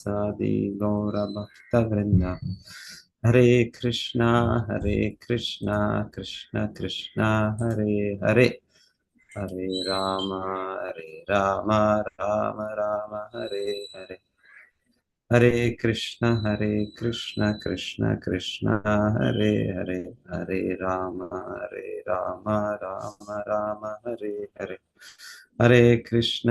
सादि गौरभक्तवृंद हरे कृष्णा कृष्ण कृष्णा हरे हरे हरे राम राम राम हरे हरे हरे कृष्ण कृष्ण कृष्ण हरे हरे हरे राम राम राम हरे हरे हरे कृष्ण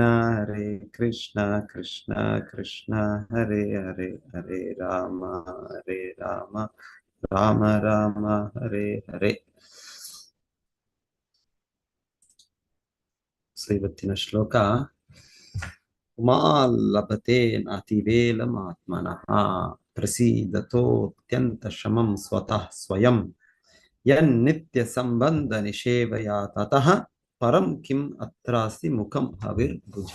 कृष्ण कृष्ण हरे हरे हरे राम राम राम हरे हरे ಇವತ್ತಿನ ಶ್ಲೋಕ ಲಭತೆ ಅತಿವೇಲಮಾತ್ಮನಃ ಪ್ರಸೀದತೋತ್ಯಂತ ಶಮಂ ಸ್ವತಃ ಸ್ವಯಂ ಯನ್ನಿತ್ಯ ಸಂಬಂಧ ನಿಷೇವಯಾ ತತಃ ಪರಂ ಕಿಂ ಅತ್ರಾಸ್ತಿ ಮುಖಂ ಹವಿರ್ಭುಜ.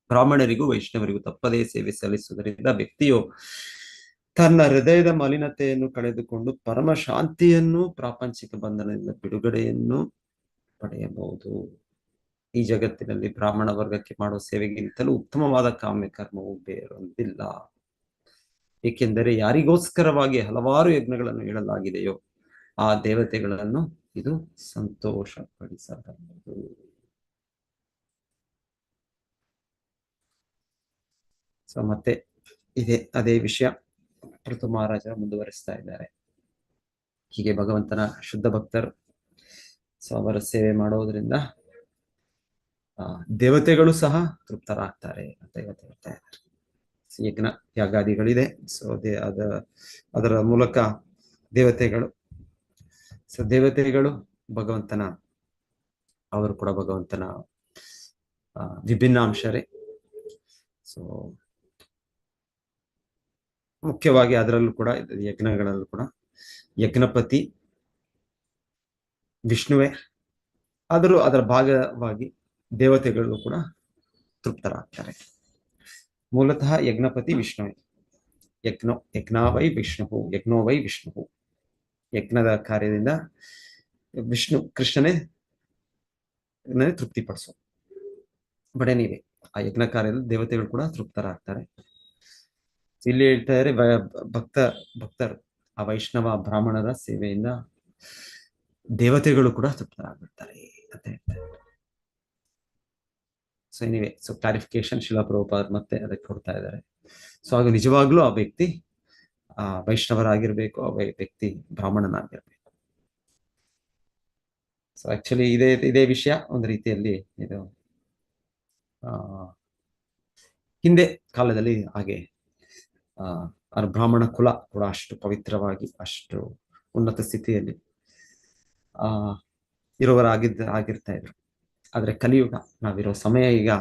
ಬ್ರಾಹ್ಮಣರಿಗೂ ವೈಷ್ಣವರಿಗೂ ತಪ್ಪದೇ ಸೇವೆ ಸಲ್ಲಿಸುವುದರಿಂದ ವ್ಯಕ್ತಿಯು ತನ್ನ ಹೃದಯದ ಮಲಿನತೆಯನ್ನು ಕಳೆದುಕೊಂಡು ಪರಮ ಶಾಂತಿಯನ್ನು ಪ್ರಾಪಂಚಿಕ ಬಂಧನದಿಂದ ಬಿಡುಗಡೆಯನ್ನು ಪಡೆಯಬಹುದು. ಈ ಜಗತ್ತಿನಲ್ಲಿ ಬ್ರಾಹ್ಮಣ ವರ್ಗಕ್ಕೆ ಮಾಡುವ ಸೇವೆಗಿಂತಲೂ ಉತ್ತಮವಾದ ಕಾಮ್ಯ ಕರ್ಮವು ಬೇರೊಂದಿಲ್ಲ. ಏಕೆಂದರೆ ಯಾರಿಗೋಸ್ಕರವಾಗಿ ಹಲವಾರು ಯಜ್ಞಗಳನ್ನು ಹೇಳಲಾಗಿದೆಯೋ ಆ ದೇವತೆಗಳನ್ನು ಇದು ಸಂತೋಷಪಡಿಸಬಲ್ಲದು. ಸೊ ಮತ್ತೆ ಅದೇ ವಿಷಯ ಪೃಥು ಮಹಾರಾಜ ಮುಂದುವರಿಸ್ತಾ ಇದ್ದಾರೆ. ಹೀಗೆ ಭಗವಂತನ ಶುದ್ಧ ಭಕ್ತರು ಸೊ ಅವರ ಸೇವೆ ಮಾಡೋದ್ರಿಂದ ದೇವತೆಗಳು ಸಹ ತೃಪ್ತರಾಗ್ತಾರೆ ಅಂತ ಹೇಳ್ತಾ ಇದ್ದಾರೆ. ಯಜ್ಞ ಯಾಗಾದಿಗಳಿದೆ. ಸೊ ಅದರ ಮೂಲಕ ದೇವತೆಗಳು ಭಗವಂತನ ಅವರು ಕೂಡ ಭಗವಂತನ ವಿಭಿನ್ನಾಂಶರೇ. ಸೊ ಮುಖ್ಯವಾಗಿ ಅದರಲ್ಲೂ ಕೂಡ ಯಜ್ಞಗಳಲ್ಲೂ ಕೂಡ ಯಜ್ಞಪತಿ ವಿಷ್ಣುವೇ, ಆದರೂ ಅದರ ಭಾಗವಾಗಿ ದೇವತೆಗಳು ಕೂಡ ತೃಪ್ತರಾಗ್ತಾರೆ. ಮೂಲತಃ ಯಜ್ಞಪತಿ ವಿಷ್ಣುವೇ. ಯಜ್ಞೋ ವೈ ವಿಷ್ಣು. ಯಜ್ಞದ ಕಾರ್ಯದಿಂದ ವಿಷ್ಣು ಕೃಷ್ಣನೇ ತೃಪ್ತಿಪಡಿಸೋ. ಬಟ್ ಎನಿವೆ ಆ ಯಜ್ಞ ಕಾರ್ಯದಲ್ಲಿ ದೇವತೆಗಳು ಕೂಡ ತೃಪ್ತರಾಗ್ತಾರೆ. ಇಲ್ಲಿ ಹೇಳ್ತಾ ಇದ್ದಾರೆ ಭಕ್ತರು ಆ ವೈಷ್ಣವ ಬ್ರಾಹ್ಮಣರ ಸೇವೆಯಿಂದ ದೇವತೆಗಳು ಕೂಡ ತೃಪ್ತರಾಗ್ಬಿಡ್ತಾರೆ ಅಂತ ಹೇಳ್ತಾರೆ. ಸೊ ಎನಿವೆ ಕ್ಲಾರಿಫಿಕೇಶನ್ ಶಿಲಾ ಪ್ರಭುಪಾದ ಮತ್ತೆ ಅದಕ್ಕೆ ಕೊಡ್ತಾ ಇದ್ದಾರೆ. ಸೊ ಆಗ ನಿಜವಾಗ್ಲೂ ಆ ವ್ಯಕ್ತಿ ವೈಷ್ಣವರಾಗಿರ್ಬೇಕು, ಆ ವ್ಯಕ್ತಿ ಬ್ರಾಹ್ಮಣನಾಗಿರ್ಬೇಕು. ಸೊ ಆಕ್ಚುಲಿ ಇದೇ ವಿಷಯ ಒಂದು ರೀತಿಯಲ್ಲಿ ಇದು ಹಿಂದೆ ಕಾಲದಲ್ಲಿ ಹಾಗೆ ಬ್ರಾಹ್ಮಣ ಕುಲ ಕೂಡ ಅಷ್ಟು ಪವಿತ್ರವಾಗಿ ಅಷ್ಟು ಉನ್ನತ ಸ್ಥಿತಿಯಲ್ಲಿ ಆಗಿರ್ತಾ ಇದ್ರು. ಆದ್ರೆ ಕಲಿಯುಗ ನಾವಿರೋ ಸಮಯ ಈಗ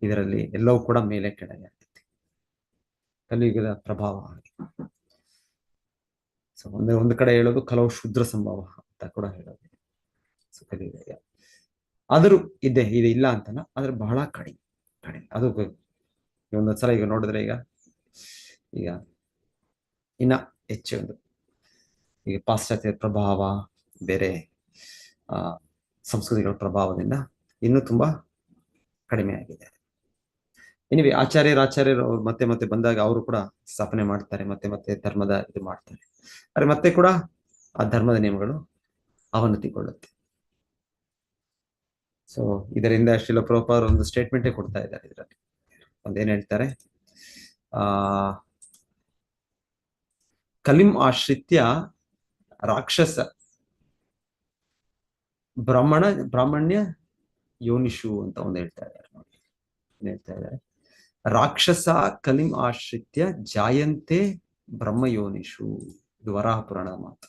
ಇದರಲ್ಲಿ ಎಲ್ಲವೂ ಕೂಡ ಮೇಲೆ ಕೆಳಗೆ ಆಗ್ತೈತಿ, ಕಲಿಯುಗದ ಪ್ರಭಾವ ಆಗಿ. ಸೊ ಒಂದು ಕಡೆ ಹೇಳೋದು ಕೆಲವು ಶೂದ್ರ ಸಂಭವ ಅಂತ ಕೂಡ ಹೇಳೋದು. ಸೊ ಕಲಿಯುಗ ಆದರೂ ಇದೆ ಇಲ್ಲ ಅಂತಲ್ಲ, ಆದ್ರೆ ಬಹಳ ಕಡಿಮೆ. ಅದು ಒಂದೊಂದ್ಸಲ ಈಗ ನೋಡಿದ್ರೆ ಈಗ ಇನ್ನ ಹೆಚ್ಚು ಈಗ ಪಾಶ್ಚಾತ್ಯ ಪ್ರಭಾವ, ಬೇರೆ ಸಂಸ್ಕೃತಿಗಳ ಪ್ರಭಾವದಿಂದ ಇನ್ನೂ ತುಂಬಾ ಕಡಿಮೆ ಆಗಿದೆ. ಎನಿವೆ ಆಚಾರ್ಯರು ಮತ್ತೆ ಬಂದಾಗ ಅವರು ಕೂಡ ಸ್ಥಾಪನೆ ಮಾಡ್ತಾರೆ, ಮತ್ತೆ ಧರ್ಮದ ಇದು ಮಾಡ್ತಾರೆ. ಆದ್ರೆ ಮತ್ತೆ ಕೂಡ ಆ ಧರ್ಮದ ನಿಯಮಗಳು ಅವನತಿಗೊಳ್ಳುತ್ತೆ. ಸೊ ಇದರಿಂದ ಶ್ರೀಲ ಪ್ರಭುಪಾದರು ಒಂದು ಸ್ಟೇಟ್ಮೆಂಟೇ ಕೊಡ್ತಾ ಇದ್ದಾರೆ. ಇದರಲ್ಲಿ ಒಂದೇನ್ ಹೇಳ್ತಾರೆ, ಕಲಿಂ ಆಶ್ರಿತ್ಯ ರಾಕ್ಷಸ ಬ್ರಾಹ್ಮಣ್ಯ ಯೋನಿಷು ಅಂತ ಒಂದು ಹೇಳ್ತಾ ಇದ್ದಾರೆ. ರಾಕ್ಷಸ ಕಲಿಂ ಆಶ್ರಿತ್ಯ ಜಾಯಂತೆ ಬ್ರಹ್ಮ ಯೋನಿಷು. ಇದು ವರಾಹ ಪುರಾಣದ ಮಾತು.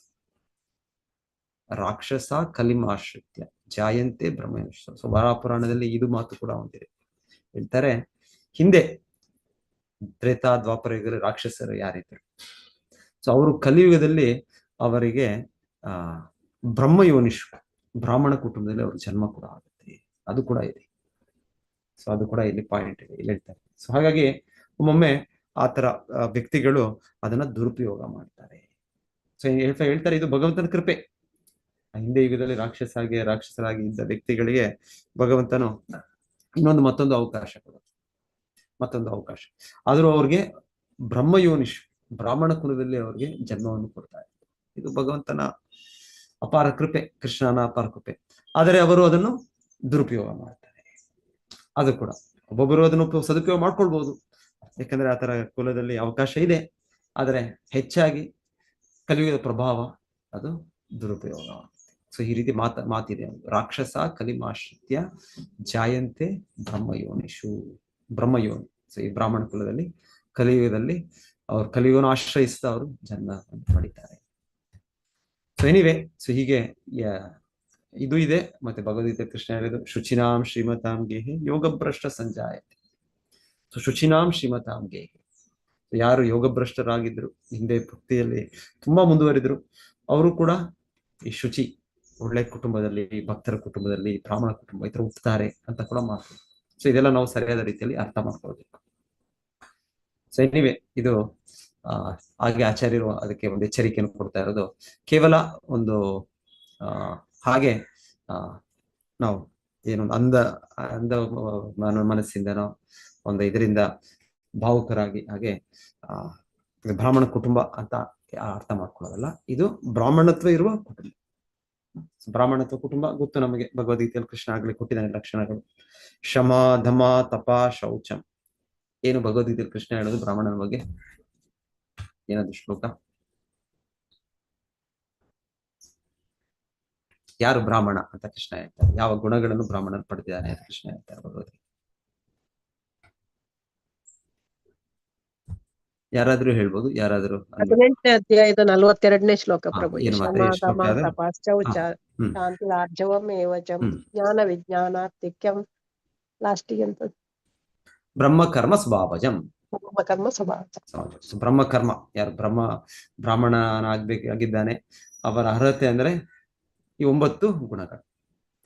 ರಾಕ್ಷಸ ಕಲಿಂ ಆಶ್ರಿತ್ಯ ಜಾಯಂತೆ ಬ್ರಹ್ಮ ಯೋನಿಷು. ಸೊ ವರಾಹ ಪುರಾಣದಲ್ಲಿ ಇದು ಮಾತು ಕೂಡ ಹೊಂದಿದೆ. ಹೇಳ್ತಾರೆ, ಹಿಂದೆ ತ್ರೇತಾ ದ್ವಾಪರ ಯುಗದಲ್ಲಿ ರಾಕ್ಷಸರು ಯಾರಿದ್ರು, ಸೊ ಅವರು ಕಲಿಯುಗದಲ್ಲಿ ಅವರಿಗೆ ಬ್ರಹ್ಮ ಯೋನಿಷು, ಬ್ರಾಹ್ಮಣ ಕುಟುಂಬದಲ್ಲಿ ಅವ್ರ ಜನ್ಮ ಕೂಡ ಆಗುತ್ತೆ. ಅದು ಕೂಡ ಇದೆ. ಸೊ ಅದು ಕೂಡ ಇಲ್ಲಿ ಪಾಯಿಂಟ್ ಇದೆ, ಇಲ್ಲಿ ಹೇಳ್ತಾರೆ. ಸೊ ಹಾಗಾಗಿ ಒಮ್ಮೊಮ್ಮೆ ಆತರ ವ್ಯಕ್ತಿಗಳು ಅದನ್ನ ದುರುಪಯೋಗ ಮಾಡ್ತಾರೆ. ಸೊ ಹೇಳ್ತಾರೆ ಇದು ಭಗವಂತನ ಕೃಪೆ. ಹಿಂದೆ ಯುಗದಲ್ಲಿ ರಾಕ್ಷಸರಾಗಿ ಇದ್ದ ವ್ಯಕ್ತಿಗಳಿಗೆ ಭಗವಂತನು ಮತ್ತೊಂದು ಅವಕಾಶ ಕೊಡುತ್ತೆ. ಮತ್ತೊಂದು ಅವಕಾಶ. ಆದ್ರೂ ಅವ್ರಿಗೆ ಬ್ರಹ್ಮಯೋನಿಷು, ಬ್ರಾಹ್ಮಣ ಕುಲದಲ್ಲಿ ಅವ್ರಿಗೆ ಜನ್ಮವನ್ನು ಕೊಡ್ತಾರೆ. ಇದು ಭಗವಂತನ ಅಪಾರ ಕೃಪೆ, ಕೃಷ್ಣನ ಅಪಾರ ಕೃಪೆ. ಆದರೆ ಅವರು ಅದನ್ನು ದುರುಪಯೋಗ ಮಾಡ್ತಾರೆ. ಅದು ಕೂಡ ಒಬ್ಬೊಬ್ಬರು ಅದನ್ನು ಸದುಪಯೋಗ ಮಾಡ್ಕೊಳ್ಬಹುದು, ಯಾಕಂದ್ರೆ ಆತರ ಕುಲದಲ್ಲಿ ಅವಕಾಶ ಇದೆ. ಆದರೆ ಹೆಚ್ಚಾಗಿ ಕಲಿಯುವ ಪ್ರಭಾವ ಅದು ದುರುಪಯೋಗ. ಸೊ ಈ ರೀತಿ ಮಾತಿದೆ, ರಾಕ್ಷಸ ಕಲಿಮಾಶ್ರಿತ್ಯ ಜಾಯಂತೆ ಬ್ರಹ್ಮಯೋನಿಷು. ಬ್ರಹ್ಮಯೋನಿ, ಸೊ ಈ ಬ್ರಾಹ್ಮಣ ಕುಲದಲ್ಲಿ ಕಲಿಯುಗದಲ್ಲಿ ಅವ್ರು ಕಲಿಯುಗನ ಆಶ್ರಯಿಸಿದ ಅವರು ಜನ್ಮ ಪಡಿತಾರೆ. ಸೊ ಎನಿವೆ, ಸೊ ಹೀಗೆ ಇದು ಇದೆ. ಮತ್ತೆ ಭಗವದ್ಗೀತೆ ಕೃಷ್ಣ ಹೇಳಿದ್ದು ಶುಚಿನಾಂ ಶ್ರೀಮತಾಂ ಗೇಹಿ ಯೋಗಭ್ರಷ್ಟ ಸಂಜಾಯತೆ. ಸೊ ಶುಚಿನಾಂ ಶ್ರೀಮತಾಂ ಗೇಹಿ, ಯಾರು ಯೋಗಭ್ರಷ್ಟರಾಗಿದ್ರು, ಹಿಂದೆ ಭಕ್ತಿಯಲ್ಲಿ ತುಂಬಾ ಮುಂದುವರಿದ್ರು, ಅವರು ಕೂಡ ಈ ಶುಚಿ, ಒಳ್ಳೆ ಕುಟುಂಬದಲ್ಲಿ, ಭಕ್ತರ ಕುಟುಂಬದಲ್ಲಿ, ಬ್ರಾಹ್ಮಣ ಕುಟುಂಬ ಈ ತರ ಹುಟ್ಟುತ್ತಾರೆ ಅಂತ ಕೂಡ ಮಾತು. ಸೊ ಇದೆಲ್ಲ ನಾವು ಸರಿಯಾದ ರೀತಿಯಲ್ಲಿ ಅರ್ಥ ಮಾಡ್ಕೊಳ್ಬೇಕು. ಸೊ ಎನಿವೆ, ಇದು ಹಾಗೆ ಆಚಾರ್ಯರು ಅದಕ್ಕೆ ಒಂದು ಎಚ್ಚರಿಕೆಯನ್ನು ಕೊಡ್ತಾ ಇರೋದು, ಕೇವಲ ಒಂದು ಹಾಗೆ ನಾವು ಏನು ಅಂದ ಮನಸ್ಸಿಂದನೋ ಒಂದು ಇದರಿಂದ ಭಾವುಕರಾಗಿ ಹಾಗೆ ಬ್ರಾಹ್ಮಣ ಕುಟುಂಬ ಅಂತ ಅರ್ಥ ಮಾಡ್ಕೊಳ್ಳೋದಲ್ಲ. ಇದು ಬ್ರಾಹ್ಮಣತ್ವ ಇರುವ ಕುಟುಂಬ. ಬ್ರಾಹ್ಮಣತ್ವ ಕುಟುಂಬ ಗೊತ್ತು ನಮಗೆ, ಭಗವದ್ಗೀತೆಯಲ್ಲಿ ಕೃಷ್ಣ ಆಗ್ಲಿ ಕೊಟ್ಟಿದ್ದಾನೆ ಲಕ್ಷಣಗಳು. ಶಮ ಧಮ ತಪ ಶೌಚಂ. ಏನು ಭಗವದ್ಗೀತೆಯಲ್ಲಿ ಕೃಷ್ಣ ಹೇಳೋದು ಬ್ರಾಹ್ಮಣನ ಬಗ್ಗೆ? ಏನದು ಶ್ಲೋಕ? ಯಾರು ಬ್ರಾಹ್ಮಣ ಅಂತ ಕೃಷ್ಣ ಹೇಳ್ತಾರೆ, ಯಾವ ಗುಣಗಳನ್ನು ಬ್ರಾಹ್ಮಣರು ಪಡೆದಿದ್ದಾನೆ ಅಂತ ಕೃಷ್ಣ ಹೇಳ್ತಾರೆ ಭಗವದ್ಗೀತೆ. ಯಾರಾದ್ರೂ ಹೇಳ್ಬೋದು, ಯಾರಾದ್ರೂ? 18ನೇ ಅಧ್ಯಾಯದ 42ನೇ ಶ್ಲೋಕ ಪ್ರಭು. ಶಾಂತಿರಾರ್ಜವಮೇವಚಂ ಜ್ಞಾನ ವಿಜ್ಞಾನಾತಿಕ್ಯಂ. ಲಾಸ್ಟಿಗೆ ಅಂತ ಬ್ರಹ್ಮಕರ್ಮ ಸ್ವಭಾವಜಂ. ಬ್ರಹ್ಮಕರ್ಮ ಸ್ವಭಾವ. ಬ್ರಹ್ಮಕರ್ಮ, ಯಾರು ಬ್ರಾಹ್ಮಣನಾಗ್ಬೇಕಾಗಿದ್ದಾನೆ ಅವರ ಅರ್ಹತೆ ಅಂದ್ರೆ ಈ 9 ಗುಣಗಳು.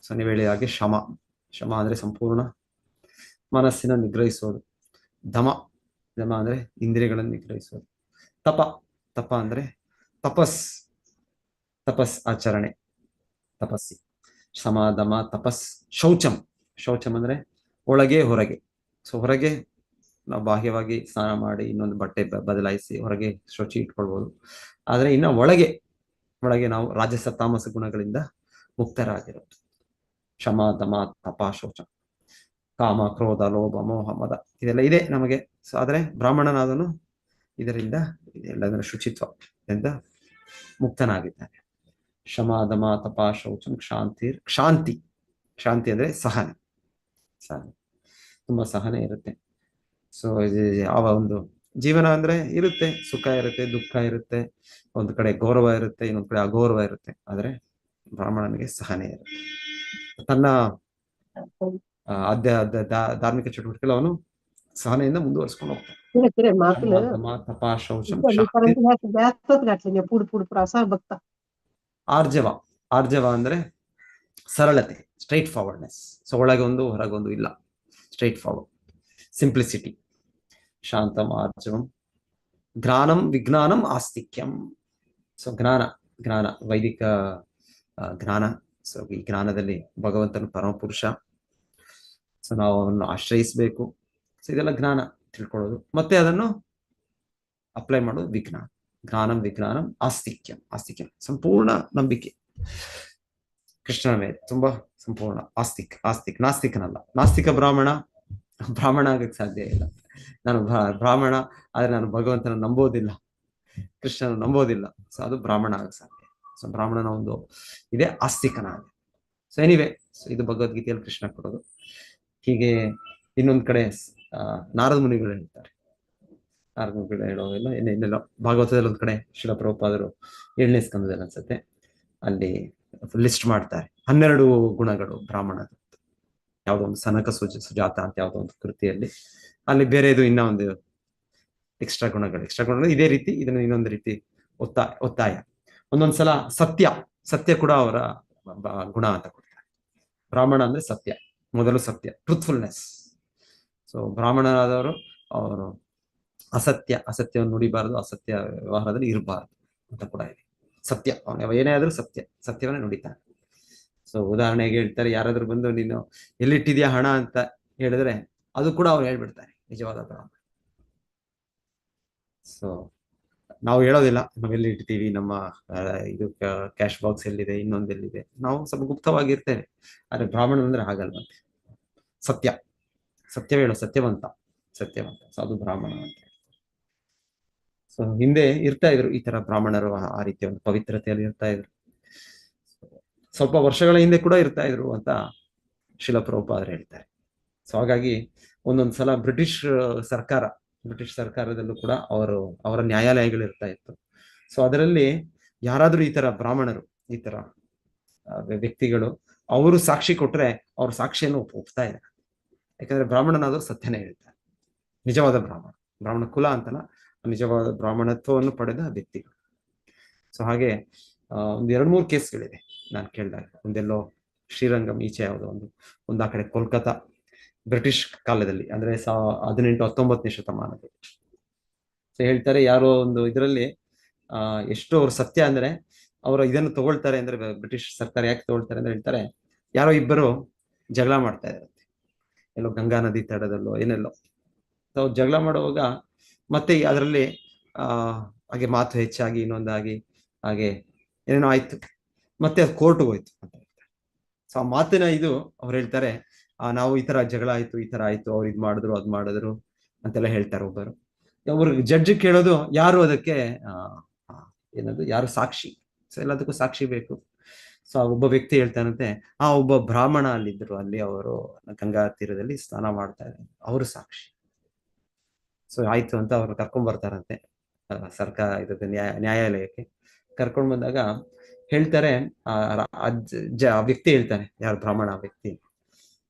ಸೊ ನೀವು ಹೇಳಿ ಹಾಗೆ ಶಮ ಅಂದ್ರೆ ಸಂಪೂರ್ಣ ಮನಸ್ಸಿನ ನಿಗ್ರಹಿಸೋದು. ಧಮ ಅಂದ್ರೆ ಇಂದ್ರಿಯಗಳನ್ನು ನಿಗ್ರಹಿಸೋದು. ತಪ ಅಂದ್ರೆ ತಪಸ್ ಆಚರಣೆ, ತಪಸ್ಸಿ. ಶಮ ದಮ ತಪಸ್. ಶೌಚಂ ಅಂದ್ರೆ ಒಳಗೆ ಹೊರಗೆ. ಸೊ ಹೊರಗೆ ನಾವು ಬಾಹ್ಯವಾಗಿ ಸ್ನಾನ ಮಾಡಿ ಇನ್ನೊಂದು ಬಟ್ಟೆ ಬದಲಾಯಿಸಿ ಹೊರಗೆ ಶುಚಿ ಇಟ್ಕೊಳ್ಬಹುದು. ಆದ್ರೆ ಇನ್ನು ಒಳಗೆ ನಾವು ರಾಜಸ ತಾಮಸ ಗುಣಗಳಿಂದ ಮುಕ್ತರಾಗಿರೋದು. ಶಮ ದಮ ತಪ ಶೌಚಂ. ಕಾಮ ಕ್ರೋಧ ಲೋಭ ಮೋಹ ಮದ ಇದೆಲ್ಲ ಇದೆ ನಮಗೆ. ಸೊ ಆದ್ರೆ ಬ್ರಾಹ್ಮಣನಾದನು ಇದರಿಂದ ಎಲ್ಲದರ ಶುಚಿತ್ವದಿಂದ ಮುಕ್ತನಾಗಿದ್ದಾನೆ. ಶಮ ದಮ ತಪ ಶೌಚಂ ಕ್ಷಾಂತಿ ಅಂದ್ರೆ ಸಹನೆ. ತುಂಬಾ ಸಹನೆ ಇರುತ್ತೆ. ಸೊ ಯಾವ ಒಂದು ಜೀವನ ಅಂದ್ರೆ ಇರುತ್ತೆ, ಸುಖ ಇರುತ್ತೆ, ದುಃಖ ಇರುತ್ತೆ, ಒಂದು ಕಡೆ ಗೌರವ ಇರುತ್ತೆ, ಇನ್ನೊಂದು ಕಡೆ ಅಗೌರವ ಇರುತ್ತೆ. ಆದ್ರೆ ಬ್ರಾಹ್ಮಣನಿಗೆ ಸಹನೆ ಇರುತ್ತೆ. ತನ್ನ ಧಾರ್ಮಿಕ ಚಟುವಟಿಕೆ ಅವನು ಸಹನೆಯಿಂದ ಮುಂದುವರಿಸ್ಕೊಂಡು ಹೋಗ್ತಾನೆ. ಆರ್ಜವ ಅಂದ್ರೆ ಸರಳತೆ, ಸ್ಟ್ರೈಟ್ ಫಾರ್ವರ್ಡ್ನೆಸ್. ಸೊ ಒಳಗೊಂದು ಹೊರಗೊಂದು ಇಲ್ಲ, ಸ್ಟ್ರೈಟ್ ಫಾರ್ವರ್ಡ್, ಸಿಂಪ್ಲಿಸಿಟಿ. ಶಾಂತಂ ಆರ್ಜವಂ. ಜ್ಞಾನಂ ವಿಜ್ಞಾನಂ ಆಸ್ತಿಕ್ಯಂ. ಸೊ ಜ್ಞಾನ ವೈದಿಕ ಜ್ಞಾನ. ಸೊ ಈ ಜ್ಞಾನದಲ್ಲಿ ಭಗವಂತನ ಪರಮಪುರುಷ, ಸೊ ನಾವು ಅವನ್ನ ಆಶ್ರಯಿಸಬೇಕು. ಸೊ ಇದೆಲ್ಲ ಜ್ಞಾನ ತಿಳ್ಕೊಳ್ಳೋದು, ಮತ್ತೆ ಅದನ್ನು ಅಪ್ಲೈ ಮಾಡೋದು ವಿಜ್ಞಾನ. ಜ್ಞಾನಂ ವಿಜ್ಞಾನಂ ಆಸ್ತಿಕ್ಯಂ. ಸಂಪೂರ್ಣ ನಂಬಿಕೆ ಕೃಷ್ಣನ ಮೇಲೆ, ತುಂಬಾ ಸಂಪೂರ್ಣ ಆಸ್ತಿಕ್. ನಾಸ್ತಿಕನಲ್ಲ. ನಾಸ್ತಿಕ ಬ್ರಾಹ್ಮಣ ಆಗಕ್ಕೆ ಸಾಧ್ಯ ಇಲ್ಲ. ನಾನು ಬ್ರಾಹ್ಮಣ ಆದ್ರೆ ನಾನು ಭಗವಂತನ ನಂಬೋದಿಲ್ಲ, ಕೃಷ್ಣನ ನಂಬೋದಿಲ್ಲ. ಸೊ ಅದು ಬ್ರಾಹ್ಮಣ ಆಗಕ್ಕೆ ಸಾಧ್ಯ. ಸೊ ಬ್ರಾಹ್ಮಣನ ಒಂದು ಇದೆ ಆಸ್ತಿಕನಾಗ. ಸೊ ಎನಿವೆ, ಸೊ ಇದು ಭಗವದ್ಗೀತೆಯಲ್ಲಿ ಕೃಷ್ಣ ಕೊಡೋದು. ಹೀಗೆ ಇನ್ನೊಂದ್ ಕಡೆ ನಾರದ ಮುನಿಗಳು ಹೇಳ್ತಾರೆ. ನಾರದ ಮುನಿಗಳು ಹೇಳೋದಿಲ್ಲ, ಇನ್ನೆಲ್ಲೋ ಭಾಗವತದಲ್ಲಿ ಒಂದ್ ಕಡೆ ಶಿಲ ಪ್ರಭುಪಾದರು 7ನೇ ಸ್ಕಂದದಲ್ಲಿ ಅನ್ಸುತ್ತೆ, ಅಲ್ಲಿ ಲಿಸ್ಟ್ ಮಾಡ್ತಾರೆ 12 ಗುಣಗಳು ಬ್ರಾಹ್ಮಣದ. ಯಾವುದೋ ಒಂದು ಸನಕ ಸುಜಾತ ಅಂತ ಯಾವುದೋ ಒಂದು ಕೃತಿಯಲ್ಲಿ, ಅಲ್ಲಿ ಬೇರೆದು ಇನ್ನ ಒಂದು ಎಕ್ಸ್ಟ್ರಾ ಗುಣಗಳು ಇದೇ ರೀತಿ. ಇದನ್ನು ಇನ್ನೊಂದು ರೀತಿ ಒತ್ತಾಯ. ಒಂದೊಂದ್ಸಲ ಸತ್ಯ ಕೂಡ ಅವರ ಗುಣ ಅಂತ ಕೊಡ್ತಾರೆ. ಬ್ರಾಹ್ಮಣ ಅಂದ್ರೆ ಸತ್ಯ, ಮೊದಲು ಸತ್ಯ, ಟ್ರೂತ್ಫುಲ್ನೆಸ್. ಸೊ ಬ್ರಾಹ್ಮಣರಾದವರು ಅವರು ಅಸತ್ಯವನ್ನು ನುಡಿಬಾರದು, ಅಸತ್ಯ ವ್ಯವಹಾರದಲ್ಲಿ ಇರಬಾರದು ಅಂತ ಕೂಡ ಇದೆ. ಸತ್ಯ, ಏನೇ ಆದ್ರೂ ಸತ್ಯವನ್ನೇ ನುಡಿತಾನೆ. ಸೊ ಉದಾಹರಣೆಗೆ ಹೇಳ್ತಾರೆ, ಯಾರಾದ್ರೂ ಬಂದು ನೀನು ಎಲ್ಲಿಟ್ಟಿದ್ಯಾ ಹಣ ಅಂತ ಹೇಳಿದ್ರೆ ಅದು ಕೂಡ ಅವ್ರು ಹೇಳ್ಬಿಡ್ತಾರೆ, ನಿಜವಾದ ಬ್ರಾಹ್ಮಣ. ಸೊ ನಾವು ಹೇಳೋದಿಲ್ಲ ನಾವೆಲ್ಲಿ ಇಡ್ತೀವಿ, ನಮ್ಮ ಇದು ಕ್ಯಾಶ್ ಬಾಕ್ಸ್ ಎಲ್ಲಿದೆ, ಇನ್ನೊಂದೆಲ್ಲಿದೆ, ನಾವು ಸ್ವಲ್ಪ ಗುಪ್ತವಾಗಿರ್ತೇವೆ. ಆದ್ರೆ ಬ್ರಾಹ್ಮಣ ಅಂದ್ರೆ ಹಾಗಲ್ವಂತೆ. ಸತ್ಯ ಸತ್ಯ ಹೇಳೋ ಸತ್ಯವಂತ ಸೊ ಅದು ಬ್ರಾಹ್ಮಣ ಅಂತ. ಸೊ ಹಿಂದೆ ಇರ್ತಾ ಇದ್ರು ಈ ತರ ಬ್ರಾಹ್ಮಣರು, ಆ ರೀತಿಯ ಒಂದು ಪವಿತ್ರತೆಯಲ್ಲಿ ಇರ್ತಾ ಇದ್ರು. ಸ್ವಲ್ಪ ವರ್ಷಗಳ ಹಿಂದೆ ಕೂಡ ಇರ್ತಾ ಇದ್ರು ಅಂತ ಶಿಲ ಪ್ರಭುಪಾದರು ಹೇಳ್ತಾರೆ. ಸೊ ಹಾಗಾಗಿ ಒಂದೊಂದ್ಸಲ ಬ್ರಿಟಿಷ್ ಸರ್ಕಾರದಲ್ಲೂ ಕೂಡ ಅವರ ನ್ಯಾಯಾಲಯಗಳು ಇರ್ತಾ ಇತ್ತು. ಸೊ ಅದರಲ್ಲಿ ಯಾರಾದ್ರೂ ಈ ತರ ಬ್ರಾಹ್ಮಣರು, ಈ ತರ ವ್ಯಕ್ತಿಗಳು ಅವರು ಸಾಕ್ಷಿ ಕೊಟ್ರೆ ಅವ್ರ ಸಾಕ್ಷಿಯನ್ನು ಒಪ್ತಾ ಇದ್ದಾರೆ. ಯಾಕಂದ್ರೆ ಬ್ರಾಹ್ಮಣನಾದ್ರು ಸತ್ಯನೇ ಹೇಳ್ತಾರೆ. ನಿಜವಾದ ಬ್ರಾಹ್ಮಣ ಕುಲ ಅಂತಲ್ಲ, ನಿಜವಾದ ಬ್ರಾಹ್ಮಣತ್ವವನ್ನು ಪಡೆದ ವ್ಯಕ್ತಿಗಳು. ಸೊ ಹಾಗೆ ಒಂದ್ 2-3 ಕೇಸ್ಗಳಿದೆ ನಾನು ಕೇಳಿದಾಗ. ಒಂದೆಲ್ಲೋ ಶ್ರೀರಂಗಂ ಈಚೆ ಯಾವುದೋ ಒಂದು ಆ ಕಡೆ ಕೋಲ್ಕತ್ತಾ, ಬ್ರಿಟಿಷ್ ಕಾಲದಲ್ಲಿ ಅಂದ್ರೆ 18-19ನೇ ಶತಮಾನದಲ್ಲಿ. ಸೊ ಹೇಳ್ತಾರೆ ಯಾರೋ ಒಂದು ಇದರಲ್ಲಿ ಎಷ್ಟು ಅವ್ರು ಸತ್ಯ ಅಂದ್ರೆ ಅವರು ಇದನ್ನು ತಗೊಳ್ತಾರೆ ಅಂದ್ರೆ, ಬ್ರಿಟಿಷ್ ಸರ್ಕಾರ ಯಾಕೆ ತಗೊಳ್ತಾರೆ ಅಂದ್ರೆ ಹೇಳ್ತಾರೆ ಯಾರೋ ಇಬ್ಬರು ಜಗಳ ಮಾಡ್ತಾ ಇರುತ್ತೆ ಎಲ್ಲೋ ಗಂಗಾ ನದಿ ತಡದಲ್ಲೋ ಏನೆಲ್ಲೋ. ಅವ್ರು ಜಗಳ ಮಾಡುವಾಗ ಮತ್ತೆ ಅದರಲ್ಲಿ ಹಾಗೆ ಮಾತು ಹೆಚ್ಚಾಗಿ ಇನ್ನೊಂದಾಗಿ ಹಾಗೆ ಏನೇನೋ ಆಯ್ತು, ಮತ್ತೆ ಅದು ಕೋರ್ಟ್ಗೆ ಹೋಯ್ತು ಅಂತ ಹೇಳ್ತಾರೆ. ಸೊ ಆ ಮಾತಿನ ಇದು ಅವ್ರು ಹೇಳ್ತಾರೆ ನಾವು ಈ ತರ ಜಗಳ ಆಯ್ತು, ಈ ತರ ಆಯ್ತು, ಅವ್ರು ಇದ್ ಮಾಡಿದ್ರು ಅದ್ ಮಾಡಿದ್ರು ಅಂತೆಲ್ಲ ಹೇಳ್ತಾರೆ ಒಬ್ಬರು. ಅವ್ರಿಗೆ ಜಡ್ಜ್ ಕೇಳೋದು ಯಾರು ಅದಕ್ಕೆ ಏನದು ಯಾರು ಸಾಕ್ಷಿ. ಸೊ ಎಲ್ಲದಕ್ಕೂ ಸಾಕ್ಷಿ ಬೇಕು. ಸೊ ಒಬ್ಬ ವ್ಯಕ್ತಿ ಹೇಳ್ತಾನಂತೆ ಒಬ್ಬ ಬ್ರಾಹ್ಮಣ ಅಲ್ಲಿದ್ರು, ಅಲ್ಲಿ ಅವರು ಗಂಗಾ ತೀರದಲ್ಲಿ ಸ್ನಾನ ಮಾಡ್ತಾ ಇದ್ದಾರೆ, ಅವರು ಸಾಕ್ಷಿ. ಸೊ ಆಯ್ತು ಅಂತ ಅವ್ರು ಕರ್ಕೊಂಡ್ ಬರ್ತಾರಂತೆ ಸರ್ಕಾರ ಇದಕ್ಕೆ ನ್ಯಾಯಾಲಯಕ್ಕೆ. ಕರ್ಕೊಂಡ್ ಬಂದಾಗ ಹೇಳ್ತಾರೆ ಆ ವ್ಯಕ್ತಿ ಹೇಳ್ತಾನೆ, ಯಾರು ಬ್ರಾಹ್ಮಣ ವ್ಯಕ್ತಿ,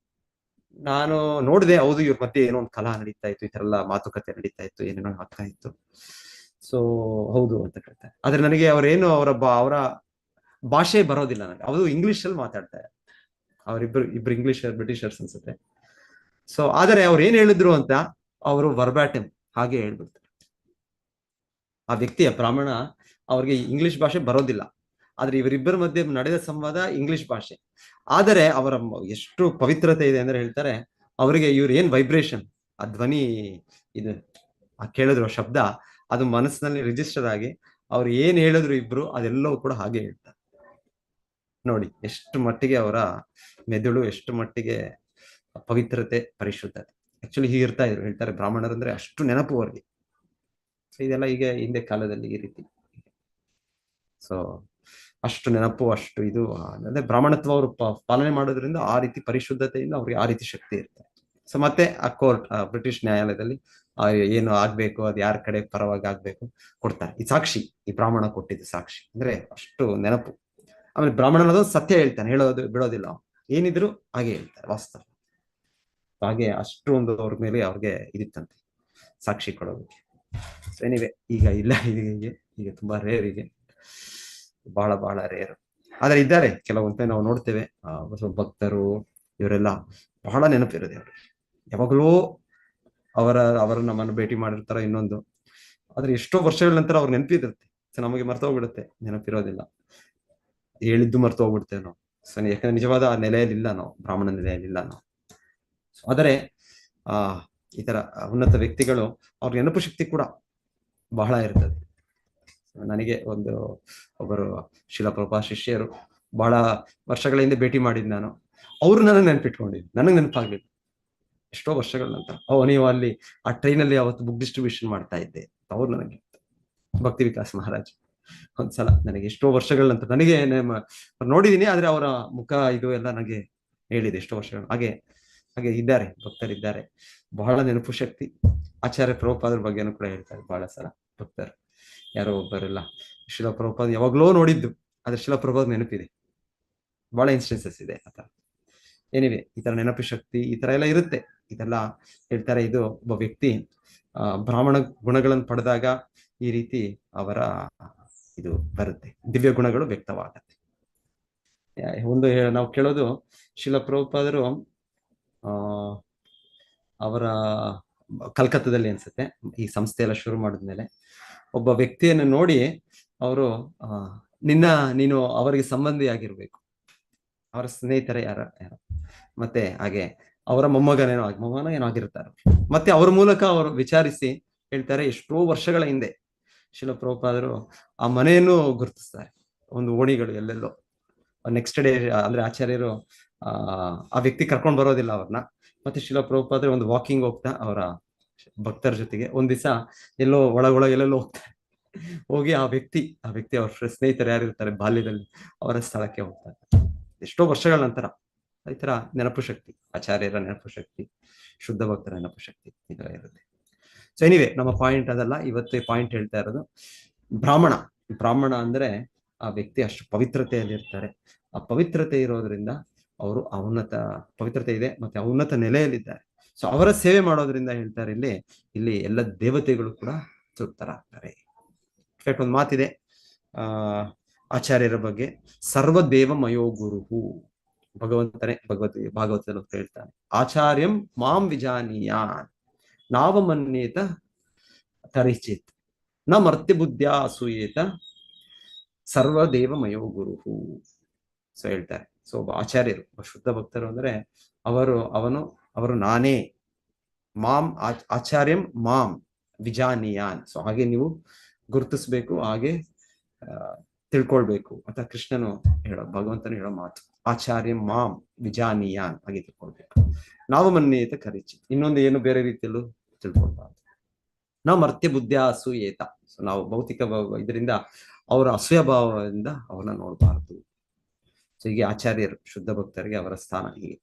ನಾನು ನೋಡಿದೆ ಹೌದು ಇವ್ರ ಮಧ್ಯೆ ಏನೋ ಒಂದು ಕಲಹ ನಡೀತಾ ಇತ್ತು, ಈ ತರ ಎಲ್ಲ ಮಾತುಕತೆ ನಡೀತಾ ಇತ್ತು, ಏನೇನೋ ಆಗ್ತಾ ಇತ್ತು. ಸೊ ಹೌದು ಅಂತ ಹೇಳ್ತಾರೆ. ಆದ್ರೆ ನನಗೆ ಅವರೇನು ಅವರ ಭಾಷೆ ಬರೋದಿಲ್ಲ ನನಗೆ, ಅವರು ಇಂಗ್ಲಿಷ್ ಅಲ್ಲಿ ಮಾತಾಡ್ತಾರೆ. ಇಬ್ರು ಬ್ರಿಟಿಷರ್ಸ್ ಅನ್ಸುತ್ತೆ. ಸೊ ಆದರೆ ಅವ್ರು ಏನ್ ಹೇಳಿದ್ರು ಅಂತ ಅವರು ವರ್ಬ್ಯಾಟಿಮ್ ಹಾಗೆ ಹೇಳ್ಬಿಡ್ತಾರೆ. ಆ ವ್ಯಕ್ತಿಯ ಬ್ರಾಹ್ಮಣ ಅವ್ರಿಗೆ ಇಂಗ್ಲಿಷ್ ಭಾಷೆ ಬರೋದಿಲ್ಲ, ಆದ್ರೆ ಇವರಿಬ್ಬರ ಮಧ್ಯೆ ನಡೆದ ಸಂವಾದ ಇಂಗ್ಲಿಷ್ ಭಾಷೆ. ಆದರೆ ಅವರ ಎಷ್ಟು ಪವಿತ್ರತೆ ಇದೆ ಅಂದ್ರೆ ಹೇಳ್ತಾರೆ ಅವರಿಗೆ ಇವ್ರು ಏನ್ ವೈಬ್ರೇಷನ್, ಆ ಧ್ವನಿ ಇದು ಕೇಳಿದ್ರು ಶಬ್ದ, ಅದು ಮನಸ್ಸಿನಲ್ಲಿ ರಿಜಿಸ್ಟರ್ ಆಗಿ ಅವ್ರು ಏನ್ ಹೇಳಿದ್ರು ಇಬ್ರು ಅದೆಲ್ಲವೂ ಕೂಡ ಹಾಗೆ ಹೇಳ್ತಾರೆ. ನೋಡಿ ಎಷ್ಟು ಮಟ್ಟಿಗೆ ಅವರ ಮೆದುಳು, ಎಷ್ಟು ಮಟ್ಟಿಗೆ ಪವಿತ್ರತೆ, ಪರಿಶುದ್ಧತೆ. ಆಕ್ಚುಲಿ ಹೀಗೆ ಇರ್ತಾ ಇದ್ರು. ಹೇಳ್ತಾರೆ ಬ್ರಾಹ್ಮಣರಂದ್ರೆ ಅಷ್ಟು ನೆನಪು ಅವ್ರಿಗೆ. ಇದೆಲ್ಲ ಈಗ ಹಿಂದೆ ಕಾಲದಲ್ಲಿ ಈ ರೀತಿ. ಸೊ ಅಷ್ಟು ನೆನಪು, ಅಷ್ಟು ಇದು ಅಂದ್ರೆ ಬ್ರಾಹ್ಮಣತ್ವ ಅವರು ಪಾಲನೆ ಮಾಡೋದ್ರಿಂದ ಆ ರೀತಿ ಪರಿಶುದ್ಧತೆಯಿಂದ ಅವ್ರಿಗೆ ಆ ರೀತಿ ಶಕ್ತಿ ಇರ್ತಾರೆ. ಸೊ ಮತ್ತೆ ಆ ಕೋರ್ಟ್, ಬ್ರಿಟಿಷ್ ನ್ಯಾಯಾಲಯದಲ್ಲಿ ಏನು ಆಗ್ಬೇಕು, ಅದು ಯಾರ ಕಡೆ ಪರವಾಗಿ ಆಗ್ಬೇಕು ಕೊಡ್ತಾರೆ. ಈ ಸಾಕ್ಷಿ, ಈ ಬ್ರಾಹ್ಮಣ ಕೊಟ್ಟಿದ್ದು ಸಾಕ್ಷಿ ಅಂದ್ರೆ ಅಷ್ಟು ನೆನಪು. ಆಮೇಲೆ ಬ್ರಾಹ್ಮಣನದು ಸತ್ಯ ಹೇಳ್ತಾನೆ, ಹೇಳೋದು ಬಿಡೋದಿಲ್ಲ, ಏನಿದ್ರು ಹಾಗೆ ಹೇಳ್ತಾರೆ ವಾಸ್ತವ. ಹಾಗೆ ಅಷ್ಟು ಒಂದು ಅವ್ರ ಮೇಲೆ ಅವ್ರಿಗೆ ಇದಿತ್ತಂತೆ ಸಾಕ್ಷಿ ಕೊಡೋದಕ್ಕೆ. ಸೊ ಎನಿವೆ ಈಗ ಇಲ್ಲ, ಈಗ ತುಂಬಾ ರೇರ್, ಈಗ ಬಹಳ ರೇರ್. ಆದ್ರೆ ಇದ್ದಾರೆ ಕೆಲವೊಂದು ನಾವು ನೋಡ್ತೇವೆ ಭಕ್ತರು, ಇವರೆಲ್ಲ ಬಹಳ ನೆನಪಿರೋದೆ ಅವ್ರಿಗೆ. ಯಾವಾಗಲೂ ಅವರು ನಮ್ಮನ್ನು ಭೇಟಿ ಮಾಡಿರ್ತಾರ ಇನ್ನೊಂದು, ಆದ್ರೆ ಎಷ್ಟೋ ವರ್ಷಗಳ ನಂತರ ಅವ್ರು ನೆನಪಿರುತ್ತೆ. ಸೊ ನಮಗೆ ಮರ್ತೋಗ್ಬಿಡುತ್ತೆ, ನೆನಪಿರೋದಿಲ್ಲ, ಹೇಳಿದ್ದು ಮರ್ತೋಗ್ಬಿಡ್ತೇವೆ ನಾವು. ಸೊ ಯಾಕಂದ್ರೆ ನಿಜವಾದ ನೆಲೆಯಲ್ಲಿಲ್ಲ ನಾವು, ಬ್ರಾಹ್ಮಣ ನೆಲೆಯಲ್ಲಿಲ್ಲ ನಾವು. ಆದರೆ ಈ ತರ ಉನ್ನತ ವ್ಯಕ್ತಿಗಳು ಅವ್ರ ನೆನಪು ಶಕ್ತಿ ಕೂಡ ಬಹಳ ಇರ್ತದೆ. ನನಗೆ ಒಬ್ಬರು ಶಿಲ ಪ್ರಭುಪಾದ ಶಿಷ್ಯರು ಬಹಳ ವರ್ಷಗಳ ಹಿಂದೆ ಭೇಟಿ ಮಾಡಿದ್ ನಾನು. ಅವ್ರು ನನಗೆ ನೆನಪಿಟ್ಕೊಂಡಿದ್ದು, ನನಗೆ ನೆನಪಾಗ್ಲಿಲ್ಲ ಎಷ್ಟೋ ವರ್ಷಗಳ ನಂತರ. ನೀವು ಅಲ್ಲಿ ಆ ಟ್ರೈನಲ್ಲಿ ಅವತ್ತು ಬುಕ್ ಡಿಸ್ಟ್ರಿಬ್ಯೂಷನ್ ಮಾಡ್ತಾ ಇದ್ದೆ ಅವ್ರು ನನಗೆ, ಭಕ್ತಿ ವಿಕಾಸ್ ಮಹಾರಾಜ್. ಒಂದ್ಸಲ ನನಗೆ ಎಷ್ಟೋ ವರ್ಷಗಳ ನಂತರ ನನಗೆ ನೋಡಿದೀನಿ, ಆದ್ರೆ ಅವರ ಮುಖ ಇದು ಎಲ್ಲ ನನಗೆ ಹೇಳಿದೆ ಎಷ್ಟೋ ವರ್ಷಗಳು. ಹಾಗೆ ಇದ್ದಾರೆ, ಭಕ್ತರಿದ್ದಾರೆ, ಬಹಳ ನೆನಪು ಶಕ್ತಿ. ಆಚಾರ್ಯ ಪ್ರಭುಪಾದರ ಬಗ್ಗೆನೂ ಕೂಡ ಹೇಳ್ತಾರೆ ಬಹಳ ಸಲ ಭಕ್ತರು. ಯಾರೋ ಒಬ್ಬರೆಲ್ಲ ಶಿಲ ಪ್ರಭುಪಾದ ಯಾವಾಗ್ಲೋ ನೋಡಿದ್ದು, ಆದ್ರೆ ಶಿಲ ಪ್ರಭುಪಾದ ನೆನಪಿದೆ. ಬಹಳ ಇನ್ಸ್ಟೆನ್ಸಸ್ ಇದೆ ಆತ. ಏನಿವೆ ಈ ತರ ನೆನಪು ಶಕ್ತಿ ಈ ತರ ಎಲ್ಲ ಇರುತ್ತೆ. ಇದೆಲ್ಲ ಹೇಳ್ತಾರೆ, ಇದು ಒಬ್ಬ ವ್ಯಕ್ತಿ ಬ್ರಾಹ್ಮಣ ಗುಣಗಳನ್ನು ಪಡೆದಾಗ ಈ ರೀತಿ ಅವರ ಇದು ಬರುತ್ತೆ, ದಿವ್ಯ ಗುಣಗಳು ವ್ಯಕ್ತವಾಗತ್ತೆ. ನಾವು ಕೇಳೋದು, ಶಿಲ ಪ್ರಭುಪಾದರು ಅವರ ಕಲ್ಕತ್ತಾದಲ್ಲಿ ಅನ್ಸುತ್ತೆ ಈ ಸಂಸ್ಥೆ ಎಲ್ಲ ಶುರು ಮಾಡಿದ್ಮೇಲೆ ಒಬ್ಬ ವ್ಯಕ್ತಿಯನ್ನು ನೋಡಿ ಅವರು ನೀನು ಅವರಿಗೆ ಸಂಬಂಧಿಯಾಗಿರ್ಬೇಕು, ಅವರ ಸ್ನೇಹಿತರ ಯಾರ ಮತ್ತೆ ಹಾಗೆ ಅವರ ಮೊಮ್ಮಗನ ಏನೋ ಆಗಿರ್ತಾರೆ. ಮತ್ತೆ ಅವ್ರ ಮೂಲಕ ಅವರು ವಿಚಾರಿಸಿ ಹೇಳ್ತಾರೆ, ಎಷ್ಟೋ ವರ್ಷಗಳ ಹಿಂದೆ ಶಿಲ ಪ್ರಭುಪಾದರು ಆ ಮನೆಯನ್ನು ಗುರುತಿಸ್ತಾರೆ. ಒಂದು ಓಣಿಗಳು ಎಲ್ಲೆಲ್ಲೋ. ನೆಕ್ಸ್ಟ್ ಡೇ ಅಂದ್ರೆ ಆಚಾರ್ಯರು ಆ ವ್ಯಕ್ತಿ ಕರ್ಕೊಂಡು ಬರೋದಿಲ್ಲ ಅವ್ರನ್ನ. ಮತ್ತೆ ಶಿಲ ಪ್ರಭುಪಾದರು ಒಂದು ವಾಕಿಂಗ್ ಹೋಗ್ತಾ ಅವರ ಭಕ್ತರ ಜೊತೆಗೆ ಒಂದ್ ದಿವಸ ಎಲ್ಲೋ ಒಳಗೆಲ್ಲೋ ಹೋಗ್ತಾರೆ. ಹೋಗಿ ಆ ವ್ಯಕ್ತಿ ಅವ್ರ ಸ್ನೇಹಿತರು ಯಾರಿರ್ತಾರೆ ಬಾಲ್ಯದಲ್ಲಿ ಅವರ ಸ್ಥಳಕ್ಕೆ ಹೋಗ್ತಾರೆ. ಎಷ್ಟೋ ವರ್ಷಗಳ ನಂತರ ಈ ತರ ನೆನಪು ಶಕ್ತಿ, ಆಚಾರ್ಯರ ನೆನಪು ಶಕ್ತಿ, ಶುದ್ಧ ಭಕ್ತರ ನೆನಪು ಶಕ್ತಿ ಇದೆಲ್ಲ ಇರುತ್ತೆ. ಸೊ ಎನಿವೆ, ನಮ್ಮ ಪಾಯಿಂಟ್ ಅದಲ್ಲ. ಇವತ್ತೇ ಪಾಯಿಂಟ್ ಹೇಳ್ತಾ ಇರೋದು ಬ್ರಾಹ್ಮಣ ಅಂದ್ರೆ ಆ ವ್ಯಕ್ತಿ ಅಷ್ಟು ಪವಿತ್ರತೆಯಲ್ಲಿ ಇರ್ತಾರೆ. ಆ ಪವಿತ್ರತೆ ಇರೋದ್ರಿಂದ ಅವರು ಪವಿತ್ರತೆ ಇದೆ, ಮತ್ತೆ ಉನ್ನತ ನೆಲೆಯಲ್ಲಿದ್ದಾರೆ. ಸೊ ಅವರ ಸೇವೆ ಮಾಡೋದ್ರಿಂದ ಹೇಳ್ತಾರೆ ಇಲ್ಲಿ ಎಲ್ಲ ದೇವತೆಗಳು ಕೂಡ ತೃಪ್ತರಾಗ್ತಾರೆ. ಒಂದು ಮಾತಿದೆ ಆಚಾರ್ಯರ ಬಗ್ಗೆ, ಸರ್ವದೇವ ಮಯೋ ಗುರುಹು. ಭಗವಂತನೇ ಭಾಗವತದಲ್ಲಿ ಹೇಳ್ತಾನೆ, ಆಚಾರ್ಯಂ ಮಾಂ ವಿಜಾನೀಯಾನ್ ನಾವಮನ್ಯೇತ ತರಿಚಿತ್ ನ ಮರ್ತ್ಯ ಬುದ್ಧ್ಯ ಅಸೂಯೇತ ಸರ್ವದೇವ ಮಯೋ ಗುರುಹು. ಸೊ ಹೇಳ್ತಾರೆ, ಸೊ ಆಚಾರ್ಯರು ಶುದ್ಧ ಭಕ್ತರು ಅಂದ್ರೆ ಅವರು ನಾನೇ, ಮಾಂ ಆಚಾರ್ಯಂ ಮಾಂ ವಿಜಾನೀಯಾನ್. ಸೊ ಹಾಗೆ ನೀವು ಗುರುತಿಸ್ಬೇಕು, ಹಾಗೆ ತಿಳ್ಕೊಳ್ಬೇಕು ಅಂತ ಕೃಷ್ಣನು ಭಗವಂತನು ಹೇಳೋ ಮಾತು. ಆಚಾರ್ಯ ಮಾಂ ವಿಜಾನೀಯಾನ್, ಹಾಗೆ ತಿಳ್ಕೊಳ್ಬೇಕು. ನಾವು ಮನ್ಯೇತ ಕರಿಚಿ, ಇನ್ನೊಂದು ಏನು ಬೇರೆ ರೀತಿಯಲ್ಲೂ ತಿಳ್ಕೊಳ್ಬಾರ್ದು. ನಾವು ಮರ್ತ್ಯ ಬುದ್ಧಿಯ ಅಸೂಯೇತ. ಸೊ ನಾವು ಭೌತಿಕ ಇದರಿಂದ ಅವರ ಅಸೂಯ ಭಾವದಿಂದ ಅವನ್ನ ನೋಡಬಾರ್ದು. ಸೊ ಹೀಗೆ ಆಚಾರ್ಯರು ಶುದ್ಧ ಭಕ್ತರಿಗೆ ಅವರ ಸ್ಥಾನ ಹೀಗೆ.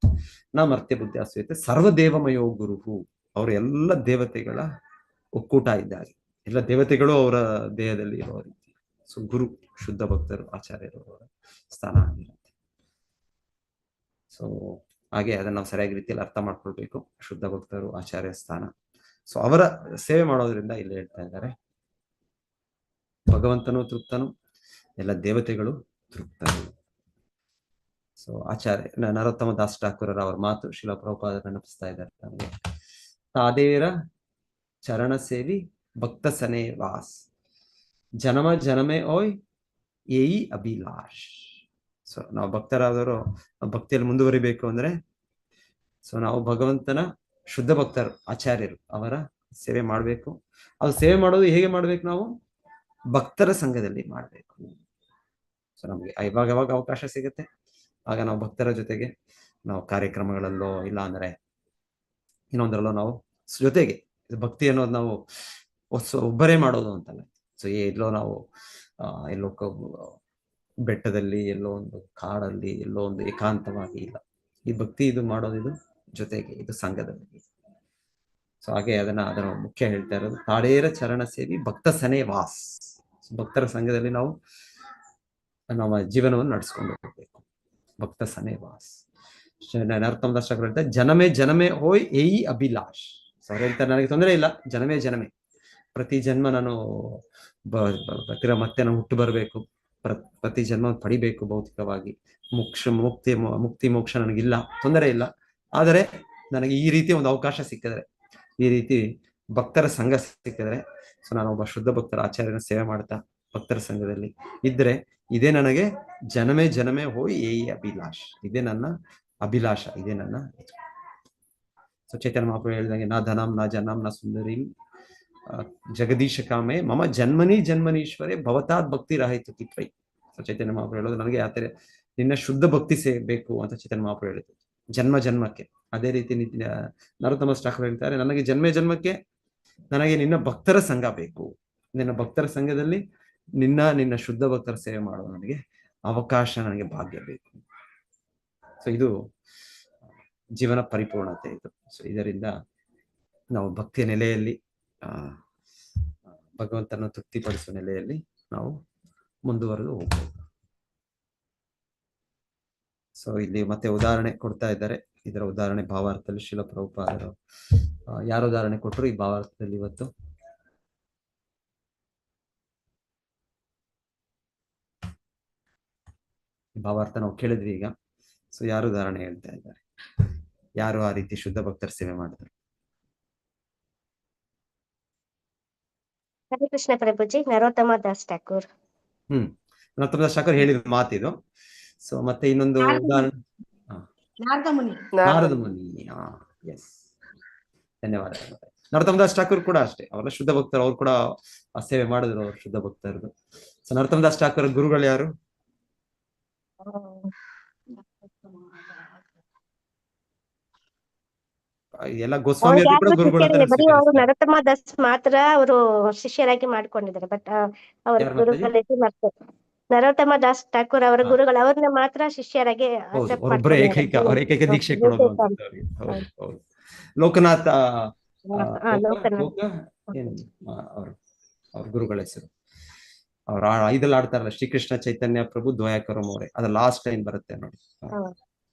ನಾ ಮರ್ತ್ಯ ಬುದ್ಧಿ ಅಸೂಯತೆ ಸರ್ವದೇವಮಯೋ ಗುರುಹು. ಅವರು ಎಲ್ಲ ದೇವತೆಗಳ ಒಕ್ಕೂಟ ಇದ್ದಾರೆ, ಎಲ್ಲ ದೇವತೆಗಳು ಅವರ ದೇಹದಲ್ಲಿ ಇರೋ ರೀತಿ. ಸೊ ಗುರು ಶುದ್ಧ ಭಕ್ತರು ಆಚಾರ್ಯರು ಅವರ ಸ್ಥಾನ ಆಗಿರುತ್ತೆ. ಸೊ ಹಾಗೆ ಅದನ್ನ ನಾವು ಸರಿಯಾಗಿ ರೀತಿಯಲ್ಲಿ ಅರ್ಥ ಮಾಡ್ಕೊಳ್ಬೇಕು, ಶುದ್ಧ ಭಕ್ತರು ಆಚಾರ್ಯ ಸ್ಥಾನ. ಸೊ ಅವರ ಸೇವೆ ಮಾಡೋದ್ರಿಂದ ಇಲ್ಲಿ ಹೇಳ್ತಾ ಇದ್ದಾರೆ, ಭಗವಂತನು ತೃಪ್ತನು, ಎಲ್ಲ ದೇವತೆಗಳು ತೃಪ್ತರು. ಸೊ ಆಚಾರ್ಯ ನರೋತ್ತಮ ದಾಸ್ ಠಾಕೂರರ ಅವರ ಮಾತು ಶಿಲ ಪ್ರಭುಪಾದ ನೆನಪಿಸ್ತಾ ಇದ್ದಾರೆ ನಮಗೆ. ತಾದೇರ ಚರಣ ಸೇವಿ ಭಕ್ತ ಸನೇ ವಾಸ್, ಜನಮ ಜನಮೇ ಓಯ್ ಏಯಿ ಅಭಿಲಾಷ್. ಸೊ ನಾವು ಭಕ್ತರಾದವರು ಭಕ್ತಿಯಲ್ಲಿ ಮುಂದುವರಿಬೇಕು ಅಂದ್ರೆ, ಸೊ ನಾವು ಭಗವಂತನ ಶುದ್ಧ ಭಕ್ತರು ಆಚಾರ್ಯರು ಅವರ ಸೇವೆ ಮಾಡಬೇಕು. ಅದು ಸೇವೆ ಮಾಡೋದು ಹೇಗೆ ಮಾಡ್ಬೇಕು? ನಾವು ಭಕ್ತರ ಸಂಘದಲ್ಲಿ ಮಾಡಬೇಕು. ಸೊ ನಮ್ಗೆ ಇವಾಗ ಅವಕಾಶ ಸಿಗುತ್ತೆ, ಆಗ ನಾವು ಭಕ್ತರ ಜೊತೆಗೆ ನಾವು ಕಾರ್ಯಕ್ರಮಗಳಲ್ಲೋ ಇಲ್ಲ ಅಂದ್ರೆ ಇನ್ನೊಂದರಲ್ಲೋ ನಾವು ಜೊತೆಗೆ, ಭಕ್ತಿ ಅನ್ನೋದು ನಾವು ಒಬ್ಬರೇ ಮಾಡೋದು ಅಂತಲ್ಲ. ಸೊ ಎಲ್ಲೋ ನಾವು ಎಲ್ಲೋ ಬೆಟ್ಟದಲ್ಲಿ, ಎಲ್ಲೋ ಒಂದು ಕಾಡಲ್ಲಿ, ಎಲ್ಲೋ ಒಂದು ಏಕಾಂತವಾಗಿ ಇಲ್ಲ. ಈ ಭಕ್ತಿ ಇದು ಮಾಡೋದು ಇದು ಜೊತೆಗೆ, ಇದು ಸಂಘದಲ್ಲಿ. ಸೊ ಹಾಗೆ ಅದನ್ನ ಮುಖ್ಯ ಹೇಳ್ತಾ ಇರೋದು, ತಾಡೇರ ಚರಣ ಸೇವಿ ಭಕ್ತ ಸನೇ ವಾಸ್. ಭಕ್ತರ ಸಂಘದಲ್ಲಿ ನಾವು ನಮ್ಮ ಜೀವನವನ್ನು ನಡೆಸ್ಕೊಂಡು ಹೋಗ್ಬೇಕು. ಭಕ್ತ ಸನೇ ವಾಸ್. ನರೋತ್ತಮ ದಾಸ್ ಠಾಕೂರ್ ಹೇಳ್ತಾರೆ, ಜನಮೇ ಹೋಯ್ ಏಯಿ ಅಭಿಲಾಷ್. ಸೊ ಅವ್ರು ಹೇಳ್ತಾರೆ, ನನಗೆ ತೊಂದರೆ ಇಲ್ಲ, ಜನಮೇ ಪ್ರತಿ ಜನ್ಮ ನಾನು ಮತ್ತೆ ನಾನು ಹುಟ್ಟು ಬರಬೇಕು, ಪ್ರತಿ ಜನ್ಮ ಪಡಿಬೇಕು ಭೌತಿಕವಾಗಿ. ಮುಕ್ತಿ ಮೋಕ್ಷ ನನಗಿಲ್ಲ, ತೊಂದರೆ ಇಲ್ಲ. ಆದರೆ ನನಗೆ ಈ ರೀತಿ ಒಂದು ಅವಕಾಶ ಸಿಕ್ಕಿದ್ರೆ, ಈ ರೀತಿ ಭಕ್ತರ ಸಂಘ ಸಿಕ್ಕಿದ್ರೆ, ಸೊ ನಾನು ಒಬ್ಬ ಶುದ್ಧ ಭಕ್ತರ ಆಚಾರ್ಯನ ಸೇವೆ ಮಾಡ್ತಾ ಭಕ್ತರ ಸಂಘದಲ್ಲಿ ಇದ್ರೆ, ಇದೇ ನನಗೆ ಜನಮೇ ಹೋಯ್ ಏಯಿ ಅಭಿಲಾಷ್. ಇದೇ ನನ್ನ ಅಭಿಲಾಷ, ಇದೇ ನನ್ನ. ಸೊ ಚೈತನ್ಯ ಮಹಾಪ್ರಭು ಹೇಳಿದಂಗೆ, ನಾ ಧನಂ ನಾ ಜನಂ ನಾ ಸುಂದರಿ ಜಗದೀಶ ಕಾಮೆ ಮಮ ಜನ್ಮನೀಶ್ವರೇ ಭವತಾತ್ ಭಕ್ತಿ ರಾಹಿತು ಕಿತ್ವೈ. ಸೊ ಚೈತನ್ಯ ಮಹಾಪ್ರಭು ಹೇಳೋದು, ನನಗೆ ಆತರ ನಿನ್ನ ಶುದ್ಧ ಭಕ್ತಿ ಸೇರಬೇಕು ಅಂತ ಚೈತನ್ಯ ಮಹಾಪ್ರಭು ಹೇಳಿದ್ರು, ಜನ್ಮಕ್ಕೆ. ಅದೇ ರೀತಿ ನರೋತ್ತಮ ದಾಸ್ ಠಾಕೂರ್ ಹೇಳ್ತಾರೆ, ನನಗೆ ಜನ್ಮಕ್ಕೆ ನನಗೆ ನಿನ್ನ ಭಕ್ತರ ಸಂಘ ಬೇಕು. ನಿನ್ನ ಭಕ್ತರ ಸಂಘದಲ್ಲಿ ನಿನ್ನ ಶುದ್ಧ ಭಕ್ತರ ಸೇವೆ ಮಾಡುವ ನನಗೆ ಅವಕಾಶ, ನನಗೆ ಭಾಗ್ಯ ಬೇಕು. ಸೊ ಇದು ಜೀವನ ಪರಿಪೂರ್ಣತೆ ಇದು. ಸೊ ಇದರಿಂದ ನಾವು ಭಕ್ತಿಯ ನೆಲೆಯಲ್ಲಿ, ಭಗವಂತನ ತೃಪ್ತಿಪಡಿಸುವ ನೆಲೆಯಲ್ಲಿ ನಾವು ಮುಂದುವರೆದು ಹೋಗ್ಬೋದು. ಸೊ ಇಲ್ಲಿ ಮತ್ತೆ ಉದಾಹರಣೆ ಕೊಡ್ತಾ ಇದ್ದಾರೆ. ಇದರ ಉದಾಹರಣೆ ಭಾವಾರ್ಥದಲ್ಲಿ ಶಿಲ ಪ್ರಭುಪಾದರು ಯಾರು ಉದಾಹರಣೆ ಕೊಟ್ಟರು ಈ ಭಾವಾರ್ಥದಲ್ಲಿ ಇವತ್ತು? ಭಾವಾರ್ಥ ನಾವು ಕೇಳಿದ್ವಿ ಈಗ. ಸೊ ಯಾರು ಉದಾಹರಣೆ ಹೇಳ್ತಾ ಇದ್ದಾರೆ? ಯಾರು ಆ ರೀತಿ ಶುದ್ಧ ಭಕ್ತರ ಸೇವೆ ಮಾಡಿದ್ರು? ಹರೇ ಕೃಷ್ಣ ಪ್ರಭುಜಿ, ನರೋತ್ತಮ ದಾಸ್ ಠಾಕೂರ್. ನರೋತ್ತಮ ದಾಸ್ ಠಾಕೂರ್ ಹೇಳಿದ ಮಾತಿದು. ಸೊ ಮತ್ತೆ ಇನ್ನೊಂದು ಉದಾಹರಣೆ, ನಾರದ ಮುನಿ. ಎಸ್, ಧನ್ಯವಾದ. ನರೋತ್ತಮದಾಸ್ ಠಾಕೂರ್ ಕೂಡ ಅಷ್ಟೇ, ಅವರ ಶುದ್ಧ ಭಕ್ತರು, ಅವ್ರು ಕೂಡ ಆ ಸೇವೆ ಮಾಡಿದ್ರು, ಅವ್ರು ಶುದ್ಧ ಭಕ್ತರು. ಸೊ ನರೋತ್ತಮದಾಸ್ ಠಾಕೂರ್ ಗುರುಗಳು ಯಾರು? ಎಲ್ಲ ಗೋಸ್ವಾಮಿ ಅವ್ರು ಕೂಡ ಯಾರು ಗುರುಗಳು ಶಿಷ್ಯರಿಲ್ಲ, ಅಂತ ಬರೀ ಅವರು ಸ್ವೀಕರಿಸ್ತಾರೆ. ನರೋತ್ತಮ ದಾಸ್ ಮಾತ್ರ ಅವರು ಶಿಷ್ಯರಾಗಿ ಮಾಡ್ಕೊಂಡಿದ್ದಾರೆ. ಬಟ್ ಅವ್ರ ಯಾರು ಮಾತಾಜಿ? ಗುರುಗಳಲ್ಲಿ ಮತ್ತೆ ನರೋತ್ತಮ ದಾಸ್ ಠಾಕೂರ್ ಅವರ ಗುರುಗಳು ಅವ್ರನ್ನ ಮಾತ್ರ ಶಿಷ್ಯರಾಗಿ ಹೌದು, ಅಕ್ಸೆಪ್ಟ್ ಅವರೊಬ್ಬರೇ ಏಕೈಕ, ಅವ್ರ ಏಕೈಕ ದೀಕ್ಷೆ ಕೊಡೋದು ಅಂತ ಅವ್ರಿಗೆ. ಹೌದು ಹೌದು. ಲೋಕನಾಥ ಲೋಕ ಏನು ಅವರು, ಅವ್ರ ಗುರುಗಳ ಹೆಸರು, ಅವ್ರ ಐದಲ್ಲಿ ಆಡ್ತಾರಲ್ಲ, ಶ್ರೀಕೃಷ್ಣ ಚೈತನ್ಯ ಪ್ರಭು ದ್ವಯಾಕರಂ ಅವರೇ, ಅದ ಲಾಸ್ಟ್ ಲೈನ್ ಬರುತ್ತೆ ನೋಡಿ.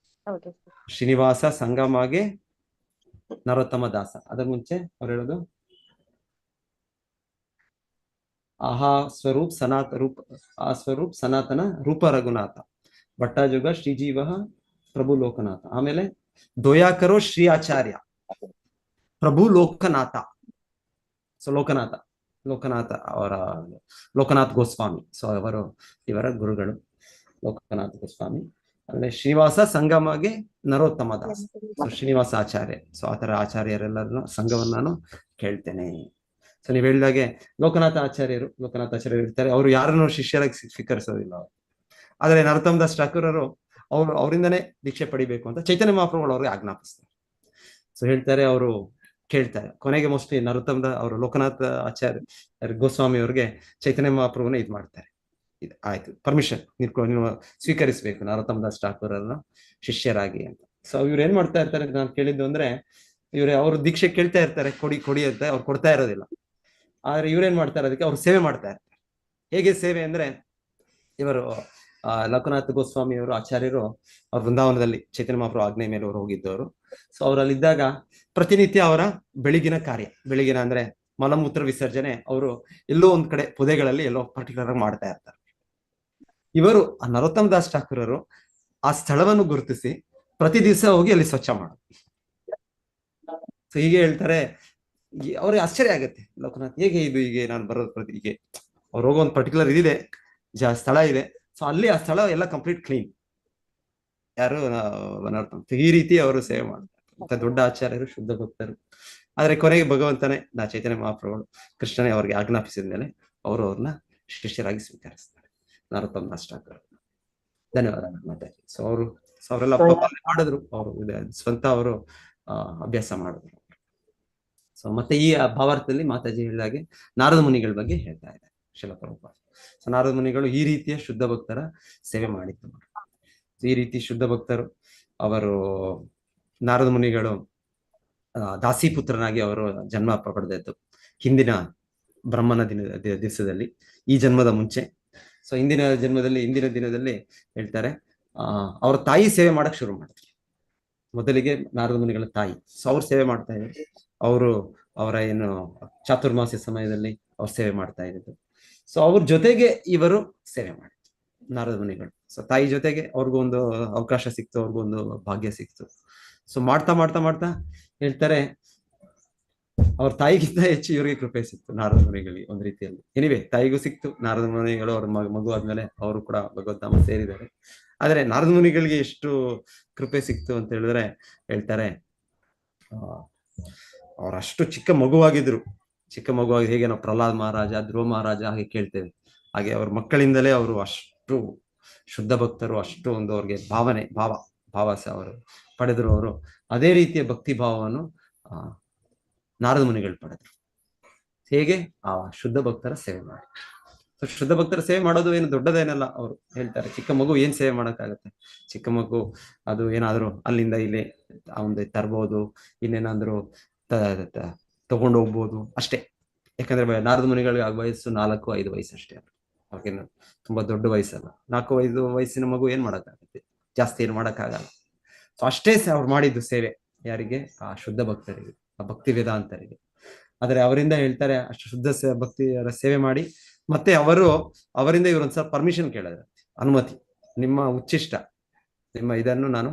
ಶ್ರೀನಿವಾಸ ಸಂಗಮಾಗೆ ನರೋತ್ತಮ ದಾಸ. ಅದರ ಮುಂಚೆ ಅವ್ರು ಹೇಳೋದು ಆಹಾ ಸ್ವರೂಪ್ ಸನಾತ ರೂಪ, ಆ ಸ್ವರೂಪ್ ಸನಾತನ ರೂಪ ರಘುನಾಥ ಭಟ್ಟಾಜುಗ ಶ್ರೀಜೀವ ಪ್ರಭು ಲೋಕನಾಥ. ಆಮೇಲೆ ದ್ವಯಾಕರೋ ಶ್ರೀ ಆಚಾರ್ಯ ಪ್ರಭು ಲೋಕನಾಥ. ಸೊ ಲೋಕನಾಥ ಅವರ ಲೋಕನಾಥ್ ಗೋಸ್ವಾಮಿ. ಸೊ ಅವರು ಇವರ ಗುರುಗಳು ಲೋಕನಾಥ್ ಗೋಸ್ವಾಮಿ. ಆಮೇಲೆ ಶ್ರೀನಿವಾಸ ಸಂಗಮಗೆ ನರೋತ್ತಮ ದಾಸ್. ಸೊ ಶ್ರೀನಿವಾಸ ಆಚಾರ್ಯ. ಸೊ ಆತರ ಆಚಾರ್ಯರೆಲ್ಲರನ್ನ ಸಂಘವನ್ನು ನಾನು ಕೇಳ್ತೇನೆ. ಸೊ ನೀವ್ ಹೇಳಿದಾಗೆ ಲೋಕನಾಥ ಆಚಾರ್ಯರು ಇರ್ತಾರೆ, ಅವರು ಯಾರನ್ನು ಶಿಷ್ಯರಾಗಿ ಸ್ವೀಕರಿಸೋದಿಲ್ಲ. ಆದ್ರೆ ನರೋತ್ತಮ ದಾಸ್ ಠಾಕೂರ್ ಅವರು ಅವರಿಂದನೇ ದೀಕ್ಷೆ ಪಡಿಬೇಕು ಅಂತ ಚೈತನ್ಯ ಮಹಾಪ್ರಭುಗಳು ಅವ್ರಿಗೆ ಆಜ್ಞಾಪಿಸ್ತಾರೆ. ಸೊ ಹೇಳ್ತಾರೆ, ಅವರು ಕೇಳ್ತಾರೆ, ಕೊನೆಗೆ ಮೋಸ್ಟ್ಲಿ ನರೋತ್ತಮ ಅವರು ಲೋಕನಾಥ ಆಚಾರ್ಯ ಗೋಸ್ವಾಮಿ ಅವ್ರಿಗೆ ಚೈತನ್ಯ ಮಹಾಪ್ರಭುನ ಇದ್ ಮಾಡ್ತಾರೆ, ಆಯ್ತು ಪರ್ಮಿಷನ್ ನೀವು ಸ್ವೀಕರಿಸಬೇಕು ನರೋತ್ತಮ ದಾಸ್ ಠಾಕೂರ್ ಅವ್ರನ್ನ ಶಿಷ್ಯರಾಗಿ ಅಂತ. ಸೊ ಇವ್ರು ಏನ್ ಮಾಡ್ತಾ ಇರ್ತಾರೆ ನಾನು ಕೇಳಿದ್ದು ಅಂದ್ರೆ, ಅವ್ರು ದೀಕ್ಷೆ ಕೇಳ್ತಾ ಇರ್ತಾರೆ, ಕೊಡಿ ಅಂತ ಅವ್ರು ಕೊಡ್ತಾ ಇರೋದಿಲ್ಲ. ಆದ್ರೆ ಇವ್ರೇನ್ ಮಾಡ್ತಾರೆ, ಅದಕ್ಕೆ ಅವ್ರು ಸೇವೆ ಮಾಡ್ತಾ ಇರ್ತಾರೆ. ಹೇಗೆ ಸೇವೆ ಅಂದ್ರೆ, ಇವರು ಲೋಕನಾಥ್ ಗೋಸ್ವಾಮಿ ಅವರು ಆಚಾರ್ಯರು ಅವ್ರ ವೃಂದಾವನದಲ್ಲಿ ಚೈತನ್ಯ ಮಹಾಪ್ರಭು ಆಜ್ಞೆ ಮೇಲೆ ಅವರು ಹೋಗಿದ್ದವರು. ಸೊ ಅವರಲ್ಲಿದ್ದಾಗ ಪ್ರತಿನಿತ್ಯ ಅವರ ಬೆಳಗಿನ ಅಂದ್ರೆ ಮಲಮೂತ್ರ ವಿಸರ್ಜನೆ ಅವರು ಎಲ್ಲೋ ಒಂದ್ ಕಡೆ ಪೊದೆಗಳಲ್ಲಿ ಎಲ್ಲೋ ಪರ್ಟಿಕ್ಯುಲರ್ ಆಗಿ ಮಾಡ್ತಾ ಇರ್ತಾರೆ. ಇವರು ನರೋತ್ತಮ ದಾಸ್ ಠಾಕೂರ್ ಅವರು ಆ ಸ್ಥಳವನ್ನು ಗುರುತಿಸಿ ಪ್ರತಿ ದಿವಸ ಹೋಗಿ ಅಲ್ಲಿ ಸ್ವಚ್ಛ ಮಾಡೋದು. ಸೊ ಹೀಗೆ ಹೇಳ್ತಾರೆ, ಅವ್ರಿಗೆ ಆಶ್ಚರ್ಯ ಆಗತ್ತೆ, ಲೋಕನಾಥ್ ಹೀಗೆ ನಾನು ಬರೋದು ಹೀಗೆ ಅವ್ರು ಹೋಗೋ ಒಂದು ಪರ್ಟಿಕ್ಯುಲರ್ ಇದಿದೆ, ಸ್ಥಳ ಇದೆ. ಸೊ ಅಲ್ಲಿ ಆ ಸ್ಥಳ ಎಲ್ಲ ಕಂಪ್ಲೀಟ್ ಕ್ಲೀನ್. ಯಾರು ಈ ರೀತಿ ಅವರು ಸೇವೆ ಮಾಡ್ತಾರೆ. ದೊಡ್ಡ ಆಚಾರ್ಯರು, ಶುದ್ಧ ಭಕ್ತರು. ಆದ್ರೆ ಕೊನೆಗೆ ಭಗವಂತನೇ ಚೈತನ್ಯ ಮಹಾಪ್ರಭುಗಳು ಕೃಷ್ಣನೇ ಅವ್ರಿಗೆ ಆಜ್ಞಾಪಿಸಿದ ಮೇಲೆ ಅವರು ಅವ್ರನ್ನ ಶಿಷ್ಯರಾಗಿ ಸ್ವೀಕರಿಸ್ತಾರೆ, ನರೋತ್ತಮ ದಾಸ್ ಠಾಕೂರ್. ಧನ್ಯವಾದ ಮಾತಾಜಿ. ಸೊ ಅವರೆಲ್ಲ ಮಾಡಿದ್ರು, ಅವರು ಸ್ವಂತ ಅವರು ಅಭ್ಯಾಸ ಮಾಡಿದ್ರು. ಸೊ ಮತ್ತೆ ಈ ಭಾವಾರ್ಥದಲ್ಲಿ ಮಾತಾಜಿ ಹೇಳಿದಾಗೆ ನಾರದ ಮುನಿಗಳ ಬಗ್ಗೆ ಹೇಳ್ತಾ ಇದ್ದಾರೆ ಶ್ರೀಲ ಪ್ರಭುಪಾದ. ಸೊ ನಾರದ ಮುನಿಗಳು ಈ ರೀತಿಯ ಶುದ್ಧ ಭಕ್ತರ ಸೇವೆ ಮಾಡಿದ್ರು. ಈ ರೀತಿ ಶುದ್ಧ ಭಕ್ತರು ಅವರು, ನಾರದ ಮುನಿಗಳು ದಾಸಿಪುತ್ರನಾಗಿ ಅವರು ಜನ್ಮ ಪಡೆದದ್ದು ಹಿಂದಿನ ಬ್ರಹ್ಮನ ದಿವಸದಲ್ಲಿ, ಈ ಜನ್ಮದ ಮುಂಚೆ. ಸೊ ಹಿಂದಿನ ದಿನದಲ್ಲಿ ಹೇಳ್ತಾರೆ, ಅವ್ರ ತಾಯಿ ಸೇವೆ ಮಾಡಕ್ ಶುರು ಮಾಡಿದ್ರು. ಮೊದಲಿಗೆ ನಾರದ ಮುನಿಗಳ ತಾಯಿ. ಸೊ ಅವ್ರು ಸೇವೆ ಮಾಡ್ತಾ ಇದ್ರು. ಅವರ ಏನು ಚಾತುರ್ಮಾಸ್ಯ ಸಮಯದಲ್ಲಿ ಅವ್ರು ಸೇವೆ ಮಾಡ್ತಾ ಇದ್ರು. ಸೊ ಅವ್ರ ಜೊತೆಗೆ ಇವರು ಸೇವೆ ಮಾಡಿದ್ರು ನಾರದ ಮುನಿಗಳು. ಸೊ ತಾಯಿ ಜೊತೆಗೆ ಅವ್ರಿಗೊಂದು ಅವಕಾಶ ಸಿಕ್ತು, ಅವ್ರಿಗೊಂದು ಭಾಗ್ಯ ಸಿಕ್ತು. ಸೊ ಮಾಡ್ತಾ ಹೇಳ್ತಾರೆ, ಅವ್ರ ತಾಯಿಗಿಂತ ಹೆಚ್ಚು ಇವ್ರಿಗೆ ಕೃಪೆ ಸಿಕ್ತು ನಾರದ ಮುನಿಗಳಿಗೆ ಒಂದ್ ರೀತಿಯಲ್ಲಿ. ಎನಿವೆ ತಾಯಿಗೂ ಸಿಕ್ತು, ನಾರದ ಮುನಿಗಳು ಅವ್ರ ಮಗು ಆದ್ಮೇಲೆ ಅವರು ಕೂಡ ಭಗವದ್ಧಾಮ ಸೇರಿದ್ದಾರೆ. ಆದ್ರೆ ನಾರದ ಮುನಿಗಳಿಗೆ ಎಷ್ಟು ಕೃಪೆ ಸಿಕ್ತು ಅಂತ ಹೇಳಿದ್ರೆ, ಹೇಳ್ತಾರೆ ಅವ್ರಷ್ಟು ಚಿಕ್ಕ ಮಗುವಾಗಿದ್ರು. ಹೇಗೆ ನಾವು ಪ್ರಹ್ಲಾದ್ ಮಹಾರಾಜ, ಧ್ರುವ ಮಹಾರಾಜ ಹಾಗೆ ಕೇಳ್ತೇವೆ, ಹಾಗೆ ಅವ್ರ ಮಕ್ಕಳಿಂದಲೇ ಅವರು ಅಷ್ಟು ಶುದ್ಧ ಭಕ್ತರು, ಅಷ್ಟು ಒಂದು ಅವ್ರಿಗೆ ಭಾವಸ ಅವರು ಪಡೆದ್ರು. ಅವರು ಅದೇ ರೀತಿಯ ಭಕ್ತಿ ಭಾವವನ್ನು ನಾರದ ಮುನಿಗಳು ಪಡೆದ್ರು. ಹೇಗೆ ಆ ಶುದ್ಧ ಭಕ್ತರ ಸೇವೆ ಮಾಡಿ. ಶುದ್ಧ ಭಕ್ತರ ಸೇವೆ ಮಾಡೋದು ಏನು ದೊಡ್ಡದೇನಲ್ಲ. ಅವರು ಹೇಳ್ತಾರೆ, ಚಿಕ್ಕ ಮಗು ಏನ್ ಸೇವೆ ಮಾಡಕ್ಕಾಗತ್ತೆ, ಚಿಕ್ಕ ಮಗು ಅದು ಏನಾದ್ರು ಅಲ್ಲಿಂದ ಇಲ್ಲಿ ಒಂದು ತರ್ಬೋದು, ಇನ್ನೇನಾದ್ರು ತಗೊಂಡು ಹೋಗ್ಬೋದು ಅಷ್ಟೇ. ಯಾಕಂದ್ರೆ ನಾರದ ಮುನಿಗಳಿಗೆ ಆಗ ವಯಸ್ಸು 4-5 ವಯಸ್ಸು ಅಷ್ಟೇ. ಅವ್ರಿಗೇನು ತುಂಬಾ ದೊಡ್ಡ ವಯಸ್ಸಲ್ಲ. 4-5 ವಯಸ್ಸಿನ ಮಗು ಏನ್ ಮಾಡಕ್ಕಾಗತ್ತೆ, ಜಾಸ್ತಿ ಏನ್ ಮಾಡಕ್ಕಾಗಲ್ಲ. ಸೊ ಅಷ್ಟೇ ಅವ್ರು ಮಾಡಿದ್ದು ಸೇವೆ. ಯಾರಿಗೆ? ಆ ಶುದ್ಧ ಭಕ್ತರಿಗೆ, ಆ ಭಕ್ತಿ ವೇದಾಂತರಿಗೆ. ಆದ್ರೆ ಅವರಿಂದ ಹೇಳ್ತಾರೆ, ಅಷ್ಟು ಶುದ್ಧ ಭಕ್ತಿಯರ ಸೇವೆ ಮಾಡಿ ಮತ್ತೆ ಅವರಿಂದ ಇವ್ರೊಂದ್ಸಲ ಪರ್ಮಿಷನ್ ಕೇಳಿದ್ರೆ, ಅನುಮತಿ, ನಿಮ್ಮ ಉಚ್ಚಿಷ್ಟ, ನಿಮ್ಮ ಇದನ್ನು ನಾನು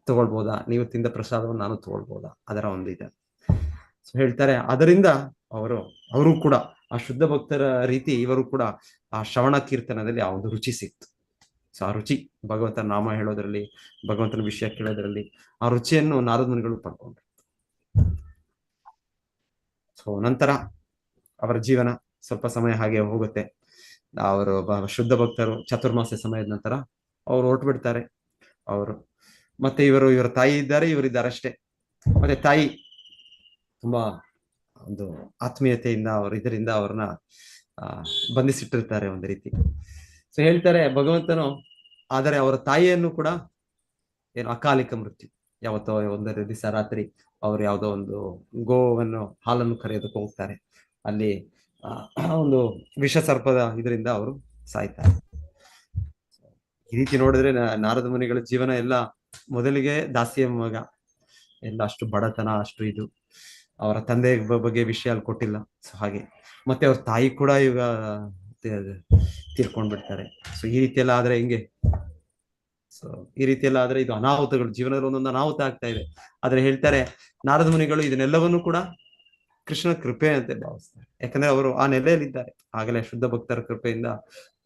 ತಗೊಳ್ಬೋದಾ, ನೀವು ತಿಂದ ಪ್ರಸಾದವನ್ನು ನಾನು ತಗೊಳ್ಬೋದಾ, ಅದರ ಒಂದು ಇದೆ. ಸೊ ಹೇಳ್ತಾರೆ, ಅದರಿಂದ ಅವರು ಕೂಡ ಆ ಶುದ್ಧ ಭಕ್ತರ ರೀತಿ ಇವರು ಕೂಡ ಆ ಶ್ರವಣ ಕೀರ್ತನದಲ್ಲಿ ಆ ಒಂದು ರುಚಿ ಸಿಕ್ತು. ಸೊ ಆ ರುಚಿ, ಭಗವಂತನ ನಾಮ ಹೇಳೋದ್ರಲ್ಲಿ, ಭಗವಂತನ ವಿಷಯ ಕೇಳೋದ್ರಲ್ಲಿ ಆ ರುಚಿಯನ್ನು ನಾರದ ಮುನಿಗಳು ಪಡ್ಕೊಂಡ್ರು. ಸೊ ನಂತರ ಅವರ ಜೀವನ ಸ್ವಲ್ಪ ಸಮಯ ಹಾಗೆ ಹೋಗುತ್ತೆ. ಅವರು ಶುದ್ಧ ಭಕ್ತರು ಚತುರ್ಮಾಸ ಸಮಯದ ನಂತರ ಅವ್ರು ಹೊರಟು ಬಿಡ್ತಾರೆ. ಅವರು ಮತ್ತೆ ಇವರ ತಾಯಿ ಇದ್ದಾರೆ, ಇವರಿದ್ದಾರೆ ಅಷ್ಟೇ. ಮತ್ತೆ ತಾಯಿ ತುಂಬಾ ಒಂದು ಆತ್ಮೀಯತೆಯಿಂದ ಇದರಿಂದ ಅವ್ರನ್ನ ಬಂಧಿಸಿಟ್ಟಿರ್ತಾರೆ ಒಂದು ರೀತಿ. ಸೊ ಹೇಳ್ತಾರೆ ಭಗವಂತನು, ಆದರೆ ಅವರ ತಾಯಿಯನ್ನು ಕೂಡ ಏನು ಅಕಾಲಿಕ ಮೃತ್ಯು, ಯಾವತ್ತೋ ಒಂದರ ದಿವಸ ರಾತ್ರಿ ಅವ್ರು ಯಾವುದೋ ಒಂದು ಗೋವನ್ನು ಹಾಲನ್ನು ಕರೆಯೋದಕ್ಕೆ ಹೋಗ್ತಾರೆ. ಅಲ್ಲಿ ಒಂದು ವಿಷ ಸರ್ಪದ ಇದರಿಂದ ಅವರು ಸಾಯ್ತಾರೆ. ಈ ರೀತಿ ನೋಡಿದ್ರೆ ನಾರದ ಮುನಿಗಳ ಜೀವನ ಎಲ್ಲ ಮೊದಲಿಗೆ ದಾಸಿಯ ಮಗ, ಎಲ್ಲ ಅಷ್ಟು ಬಡತನ, ಅಷ್ಟು ಇದು, ಅವರ ತಂದೆ ಬಗ್ಗೆ ವಿಷಯ ಅಲ್ಲಿ ಕೊಟ್ಟಿಲ್ಲ. ಸೊ ಹಾಗೆ ಮತ್ತೆ ಅವ್ರ ತಾಯಿ ಕೂಡ ಈಗ ತೀರ್ಕೊಂಡ್ಬಿಡ್ತಾರೆ. ಸೊ ಈ ರೀತಿ ಎಲ್ಲ ಆದ್ರೆ ಹಿಂಗೆ, ಸೊ ಈ ರೀತಿ ಎಲ್ಲ ಆದ್ರೆ ಇದು ಅನಾಹುತಗಳು, ಜೀವನದಲ್ಲಿ ಒಂದೊಂದು ಅನಾಹುತ ಆಗ್ತಾ ಇದೆ. ಆದ್ರೆ ಹೇಳ್ತಾರೆ ನಾರದ ಮುನಿಗಳು ಇದನ್ನೆಲ್ಲವನ್ನೂ ಕೂಡ ಕೃಷ್ಣ ಕೃಪೆ ಅಂತ ಭಾವಿಸ್ತಾರೆ. ಯಾಕಂದ್ರೆ ಅವರು ಆ ನೆಲೆಯಲ್ಲಿದ್ದಾರೆ, ಆಗಲೇ ಶುದ್ಧ ಭಕ್ತರ ಕೃಪೆಯಿಂದ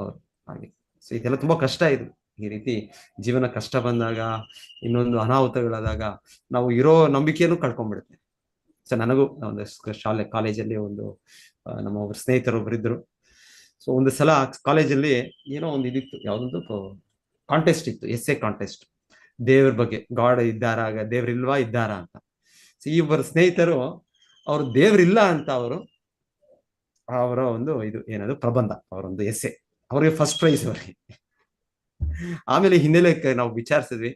ಅವರು ಹಾಗೆ. ಸೊ ಇದೆಲ್ಲ ತುಂಬಾ ಕಷ್ಟ ಇದು. ಈ ರೀತಿ ಜೀವನ ಕಷ್ಟ ಬಂದಾಗ, ಇನ್ನೊಂದು ಅನಾಹುತಗಳಾದಾಗ ನಾವು ಇರೋ ನಂಬಿಕೆಯನ್ನು ಕಳ್ಕೊಂಡ್ಬಿಡುತ್ತೆ. ಸೊ ನನಗೂ ಒಂದು ಕಾಲೇಜಲ್ಲಿ ಒಂದು ನಮ್ಮ ಒಬ್ಬರು ಸ್ನೇಹಿತರೊಬ್ಬರಿದ್ರು. ಸೊ ಒಂದು ಸಲ ಕಾಲೇಜಲ್ಲಿ ಏನೋ ಒಂದು ಇದಿತ್ತು, ಯಾವ್ದೊಂದು ಕಾಂಟೆಸ್ಟ್ ಇತ್ತು, ಎಸ್ಸೆ ಕಾಂಟೆಸ್ಟ್, ದೇವ್ರ ಬಗ್ಗೆ, ಗಾಡ್ ಇದ್ದಾರಾ, ದೇವ್ರಿಲ್ವಾ ಇದ್ದಾರಾ ಅಂತ. ಸೊ ಈ ಒಬ್ಬರು ಸ್ನೇಹಿತರು ಅವ್ರು ದೇವ್ರಿಲ್ಲ ಅಂತ ಅವರ ಒಂದು ಇದು ಏನದು ಪ್ರಬಂಧ, ಅವರೊಂದು ಎಸ್ಸೆ, ಅವ್ರಿಗೆ ಫಸ್ಟ್ ಪ್ರೈಸ್ ಅವರಿಗೆ. ಆಮೇಲೆ ಹಿನ್ನೆಲೆ ನಾವು ವಿಚಾರಿಸಿದ್ವಿ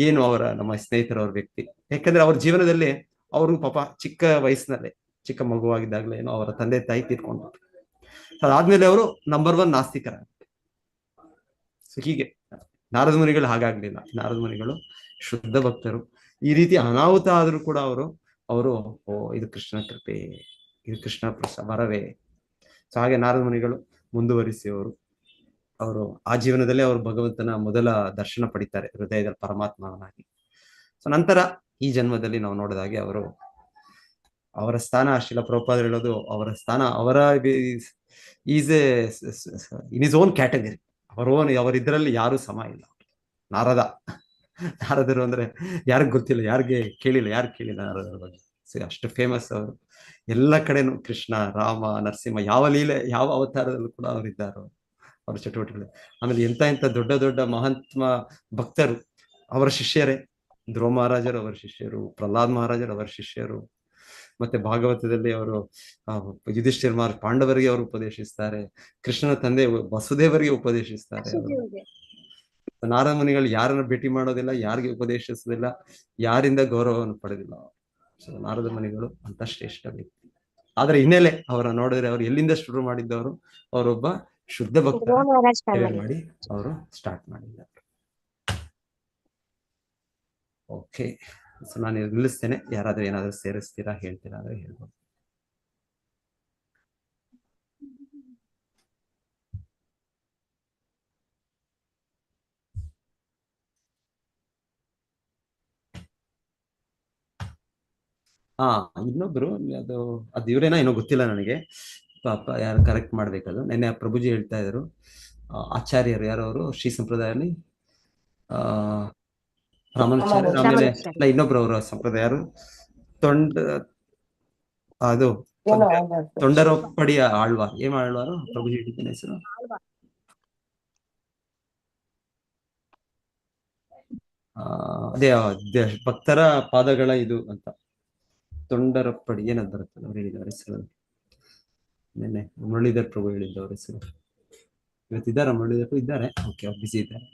ಏನು ನಮ್ಮ ಸ್ನೇಹಿತರವ್ರ ವ್ಯಕ್ತಿ. ಯಾಕಂದ್ರೆ ಅವ್ರ ಜೀವನದಲ್ಲಿ ಅವರು ಪಾಪ ಚಿಕ್ಕ ವಯಸ್ಸಿನಲ್ಲೇ, ಚಿಕ್ಕ ಮಗುವಾಗಿದ್ದಾಗಲೇ ಏನೋ ಅವರ ತಂದೆ ತಾಯಿ ತೀರ್ಕೊಂಡ್ರು. ಅದಾದ್ಮೇಲೆ ಅವರು ನಂಬರ್ 1 ನಾಸ್ತಿಕರ. ಸೊ ಹೀಗೆ ನಾರದ ಮುನಿಗಳು ಹಾಗಾಗ್ಲಿಲ್ಲ. ನಾರದ ಮುನಿಗಳು ಶುದ್ಧ ಭಕ್ತರು. ಈ ರೀತಿ ಅನಾಹುತ ಆದ್ರೂ ಕೂಡ ಅವರು ಇದು ಕೃಷ್ಣ ಕೃಪೆ, ಇದು ಕೃಷ್ಣ ವರವೇ. ಸೊ ಹಾಗೆ ನಾರದ ಮುನಿಗಳು ಮುಂದುವರಿಸಿ ಅವರು ಆ ಜೀವನದಲ್ಲಿ ಅವರು ಭಗವಂತನ ಮೊದಲ ದರ್ಶನ ಪಡಿತಾರೆ, ಹೃದಯದಲ್ಲಿ ಪರಮಾತ್ಮನಾಗಿ. ಸೊ ನಂತರ ಈ ಜನ್ಮದಲ್ಲಿ ನಾವು ನೋಡಿದಾಗೆ ಅವರ ಸ್ಥಾನ, ಶಿಲ ಪ್ರಭುಪಾದರು ಹೇಳೋದು, ಅವರ ಸ್ಥಾನ is a in its own category. ಅವರಿದ್ರಲ್ಲಿ ಯಾರು ಸಮ ಇಲ್ಲ. ನಾರದರು ಅಂದ್ರೆ ಯಾರಿಗ್ ಗೊತ್ತಿಲ್ಲ, ಯಾರಿಗೆ ಕೇಳಿಲ್ಲ ನಾರದರ ಬಗ್ಗೆ. ಅಷ್ಟು ಫೇಮಸ್ ಅವರು. ಎಲ್ಲ ಕಡೆನೂ ಕೃಷ್ಣ, ರಾಮ, ನರಸಿಂಹ, ಯಾವ ಲೀಲೆ, ಯಾವ ಅವತಾರದಲ್ಲೂ ಕೂಡ ಅವರಿದ್ದಾರೆ. ಅವ್ರ ಚಟುವಟಿಕೆಗಳು. ಆಮೇಲೆ ಎಂತ ದೊಡ್ಡ ದೊಡ್ಡ ಮಹಾತ್ಮ ಭಕ್ತರು ಅವರ ಶಿಷ್ಯರೇ. ಧ್ರುವ ಮಹಾರಾಜರು ಅವರ ಶಿಷ್ಯರು, ಪ್ರಹ್ಲಾದ್ ಮಹಾರಾಜರು ಅವರ ಶಿಷ್ಯರು. ಮತ್ತೆ ಭಾಗವತದಲ್ಲಿ ಅವರು ಯುಧಿಷ್ಠಿರ ಪಾಂಡವರಿಗೆ ಅವರು ಉಪದೇಶಿಸ್ತಾರೆ. ಕೃಷ್ಣನ ತಂದೆ ವಸುದೇವರಿಗೆ ಉಪದೇಶಿಸ್ತಾರೆ. ನಾರದ ಮುನಿಗಳು ಯಾರನ್ನ ಭೇಟಿ ಮಾಡೋದಿಲ್ಲ, ಯಾರಿಗೆ ಉಪದೇಶಿಸೋದಿಲ್ಲ, ಯಾರಿಂದ ಗೌರವವನ್ನು ಪಡೆದಿಲ್ಲ. ಸೊ ನಾರದ ಮುನಿಗಳು ಅಂತ ಶ್ರೇಷ್ಠ ವ್ಯಕ್ತಿ. ಆದ್ರೆ ಹಿನ್ನೆಲೆ ಅವರ ನೋಡಿದ್ರೆ, ಅವ್ರು ಎಲ್ಲಿಂದ ಶುರು ಮಾಡಿದ್ದವರು, ಅವರೊಬ್ಬ ಶುದ್ಧ ಭಕ್ತ ಮಾಡಿ ಅವರು ಸ್ಟಾರ್ಟ್ ಮಾಡಿದ್ದಾರೆ. ಓಕೆ, ಸೊ ನಾನು ನಿಲ್ಲಿಸ್ತೇನೆ. ಯಾರಾದ್ರೂ ಏನಾದ್ರೂ ಸೇರಿಸ್ತೀರಾ, ಹೇಳ್ತೀರಾ ಅಂದ್ರೆ ಹೇಳ್ಬೋದು. ಇನ್ನೊಬ್ರು ಅದು ಇವ್ರೇನೋ ಏನೋ ಗೊತ್ತಿಲ್ಲ ನನಗೆ, ಪಾಪ ಯಾರು ಕರೆಕ್ಟ್ ಮಾಡ್ಬೇಕದು. ನೆನ್ನೆ ಪ್ರಭುಜಿ ಹೇಳ್ತಾ ಇದ್ರು, ಆಚಾರ್ಯರು ಯಾರವರು ಶ್ರೀ ಸಂಪ್ರದಾಯದಲ್ಲಿ ರಾಮಾನುಚಾರ್ಯರು, ಆಮೇಲೆ ಇನ್ನೊಬ್ರು ಅವರ ಸಂಪ್ರದಾಯರು ಅದು ತೊಂಡರೊಪ್ಪಡಿಯ ಆಳ್ವಾರ್. ಏನ್ ಆಳ್ವಾರು ಪ್ರಭುಜಿ ಹೇಳಿದ್ದೇನೆ ಹೆಸರು? ಅದೇ ಭಕ್ತರ ಪಾದಗಳ ಇದು ಅಂತ, ತೊಂಡರಪ್ಪಡಿ ಏನಂತ ಬರುತ್ತೆ ಅವ್ರು ಹೇಳಿದವ್ರ ಹೆಸರು. ನೆನ್ನೆ ಮುರಳೀಧರ್ ಪ್ರಭು ಹೇಳಿದ್ದವ್ರ ಹೆಸರು. ಇವತ್ತಿದ್ದಾರ ಮುರಳೀಧರ್ ಇದ್ದಾರೆ? ಓಕೆ, ಅವ್ರು ಬಿಸಿ ಇದ್ದಾರೆ.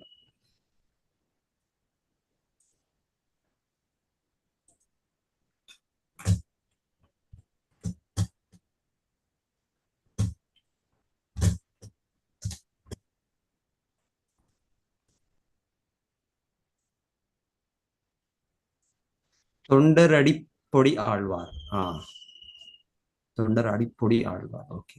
ತೊಂಡರ ಅಡಿಪೊಡಿ ಆಳ್ವಾರ್. ತೊಂಡರ ಅಡಿಪೊಡಿ ಆಳ್ವಾರ್. ಓಕೆ.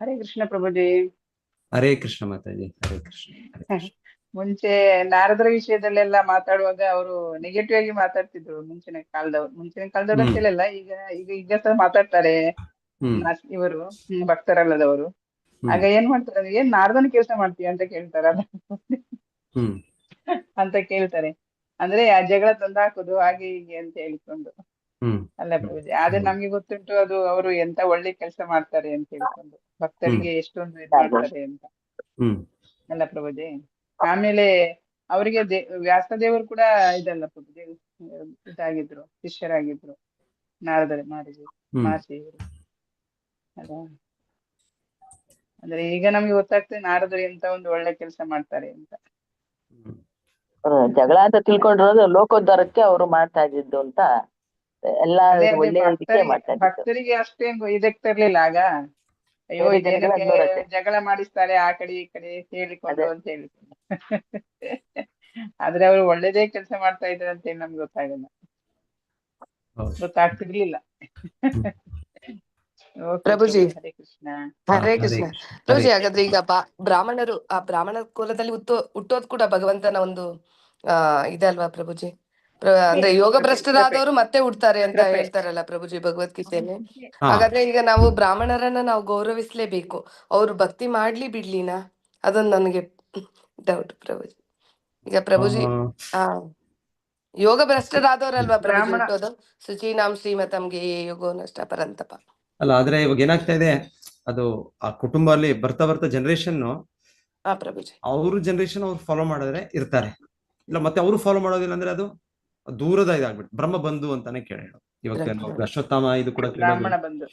ಹರೇ ಕೃಷ್ಣ ಪ್ರಭುಜಿ. ಹರೇ ಕೃಷ್ಣ ಮಾತಾಜಿ, ಹರೇ ಕೃಷ್ಣ, ಹರೇ ಕೃಷ್ಣ. ಮುಂಚೆ ನಾರದರ ವಿಷಯದಲ್ಲೆಲ್ಲ ಮಾತಾಡುವಾಗ ಅವರು ನೆಗೆಟಿವ್ ಆಗಿ ಮಾತಾಡ್ತಿದ್ರು ಮುಂಚಿನ ಕಾಲದವ್ರು ಅಂತ ಹೇಳಿಲ್ಲ, ಈಗ ಈಗ ಈಗ ಸಹ ಮಾತಾಡ್ತಾರೆ ಹ್ಮ್ ಇವರು ಭಕ್ತರಲ್ಲದವರು. ಆಗ ಏನ್ ಮಾಡ್ತಾರೆ, ಏನ್ ನಾರದನ ಕೆಲಸ ಮಾಡ್ತೀಯ ಅಂತ ಕೇಳ್ತಾರಲ್ಲ ಹ್ಮ್ ಅಂತ ಕೇಳ್ತಾರೆ. ಅಂದ್ರೆ ಆ ಜಗಳ ತಂದಾಕುದು ಹಾಗೆ ಹೀಗೆ ಅಂತ ಹೇಳಿಕೊಂಡು ಹ್ಮ್ ಅಲ್ಲ ಪ್ರಭುಜಿ. ಆದ್ರೆ ನಮ್ಗೆ ಗೊತ್ತುಂಟು ಅದು ಅವರು ಎಂತ ಒಳ್ಳೆ ಕೆಲಸ ಮಾಡ್ತಾರೆ ಅಂತ ಹೇಳ್ಕೊಂಡು, ಭಕ್ತರಿಗೆ ಎಷ್ಟೊಂದು ಇದ್ ಮಾಡ್ತಾರೆ ಅಂತ ಹ್ಮ್ ಅಲ್ಲ ಪ್ರಭುಜಿ. ಆಮೇಲೆ ಅವರಿಗೆ ವ್ಯಾಸದೇವರು ಕೂಡ ಇದಲ್ಲ ಪ್ರಭುಜಿ, ಇದಾಗಿದ್ರು, ಶಿಷ್ಯರಾಗಿದ್ರು ನಾರದರ ಮಹರ್ಷಿಯವರು ಅಲ್ಲ. ಅಂದ್ರೆ ಈಗ ನಮ್ಗೆ ಗೊತ್ತಾಗ್ತದೆ ನಾರದರು ಎಂತ ಒಂದು ಒಳ್ಳೆ ಕೆಲಸ ಮಾಡ್ತಾರೆ ಅಂತ. ಜಗಳ ಅಂತ ತಿಳ್ಕೊಂಡಿರೋದು ಲೋಕೋದ್ಧಾರಕ್ಕೆ ಅವರು ಮಾಡ್ತಾ ಇದ್ದಿದ್ದು ಅಂತ ಎಲ್ಲಾ ಅದೇ ಒಳ್ಳೆ ಇದಕ್ಕೆ ಮಾಡ್ತಾ ಇದ್ದಿದ್ದು. ಭಕ್ತರಿಗೆ ಅಷ್ಟೇನ್ ಇದಕ್ತಿರ್ಲಿಲ್ಲ ಆಗ. ಅಯ್ಯೋ ಬೇರೆ ಇದೇನಕ್ಕೆ ಜನಗಳ ಜಗಳ ಮಾಡಿಸ್ತಾರೆ ಆ ಕಡೆ ಈ ಕಡೆ ಹೇಳಿಕೊಂಡು ಅಂತ ಹೇಳಿಕೊಂಡು ಆದ್ರೆ ಅವರು ಒಳ್ಳೇದೇ ಕೆಲಸ ಮಾಡ್ತಾ ಇದ್ರು ಅಂತ ಹೇಳಿ ನಮ್ಗೆ ಗೊತ್ತಾಗಲ್ಲ, ಗೊತ್ತಾಗ್ತಿರ್ಲಿಲ್ಲ. ಪ್ರಭುಜಿ ಹರೇ ಕೃಷ್ಣ. ಹರೇ ಕೃಷ್ಣ ಪ್ರಭುಜಿ. ಹಾಗಾದ್ರೆ ಈಗ ಬ್ರಾಹ್ಮಣರು ಆ ಬ್ರಾಹ್ಮಣ ಕುಲದಲ್ಲಿ ಹುಟ್ಟೋದ್ ಕೂಡ ಭಗವಂತನ ಒಂದು ಇದೆ ಅಲ್ವಾ ಪ್ರಭುಜಿ? ಅಂದ್ರೆ ಯೋಗ ಭ್ರಷ್ಟರಾದವರು ಮತ್ತೆ ಹುಡ್ತಾರೆ ಅಂತ ಹೇಳ್ತಾರಲ್ಲ ಪ್ರಭುಜಿ ಭಗವದ್ಗೀತೆಯಲ್ಲಿ. ಹಾಗಾದ್ರೆ ಈಗ ನಾವು ಬ್ರಾಹ್ಮಣರನ್ನ ನಾವು ಗೌರವಿಸ್ಲೇಬೇಕು, ಅವ್ರು ಭಕ್ತಿ ಮಾಡ್ಲಿ ಬಿಡ್ಲಿನಾ? ಅದೊಂದು ನನಗೆ ಡೌಟ್ ಪ್ರಭುಜಿ. ಈಗ ಪ್ರಭುಜಿ ಯೋಗ ಭ್ರಷ್ಟರಾದವ್ರಲ್ವಾ ಪ್ರಭುಜಿ ಹುಟ್ಟೋದು? ಶುಚೀನಾಂ ಶ್ರೀಮತಂಗೆ ಯೋಗೋ ನಷ್ಟ ಪರಂತಪ ಅಲ್ಲ. ಆದ್ರೆ ಇವಾಗ ಏನಾಗ್ತಾ ಇದೆ, ಅದು ಆ ಕುಟುಂಬ ಅಲ್ಲಿ ಬರ್ತಾ ಬರ್ತಾ ಜನರೇಷನ್ ಪ್ರಭುಜಿ ಅವ್ರ ಜನರೇಷನ್ ಅವ್ರು ಫಾಲೋ ಮಾಡಿದ್ರೆ ಇರ್ತಾರೆ, ಇಲ್ಲ ಮತ್ತೆ ಅವರು ಫಾಲೋ ಮಾಡೋದಿಲ್ಲ ಅಂದ್ರೆ ಅದು ದೂರದ ಇದಾಗ್ಬಿಟ್ಟು ಬ್ರಹ್ಮ ಬಂಧು ಅಂತಾನೆ ಕೇಳೋದು. ಇವಾಗ ಅಶ್ವತ್ಥಾಮ ಇದು ಕೂಡ ಬ್ರಾಹ್ಮಣ ಬಂಧು,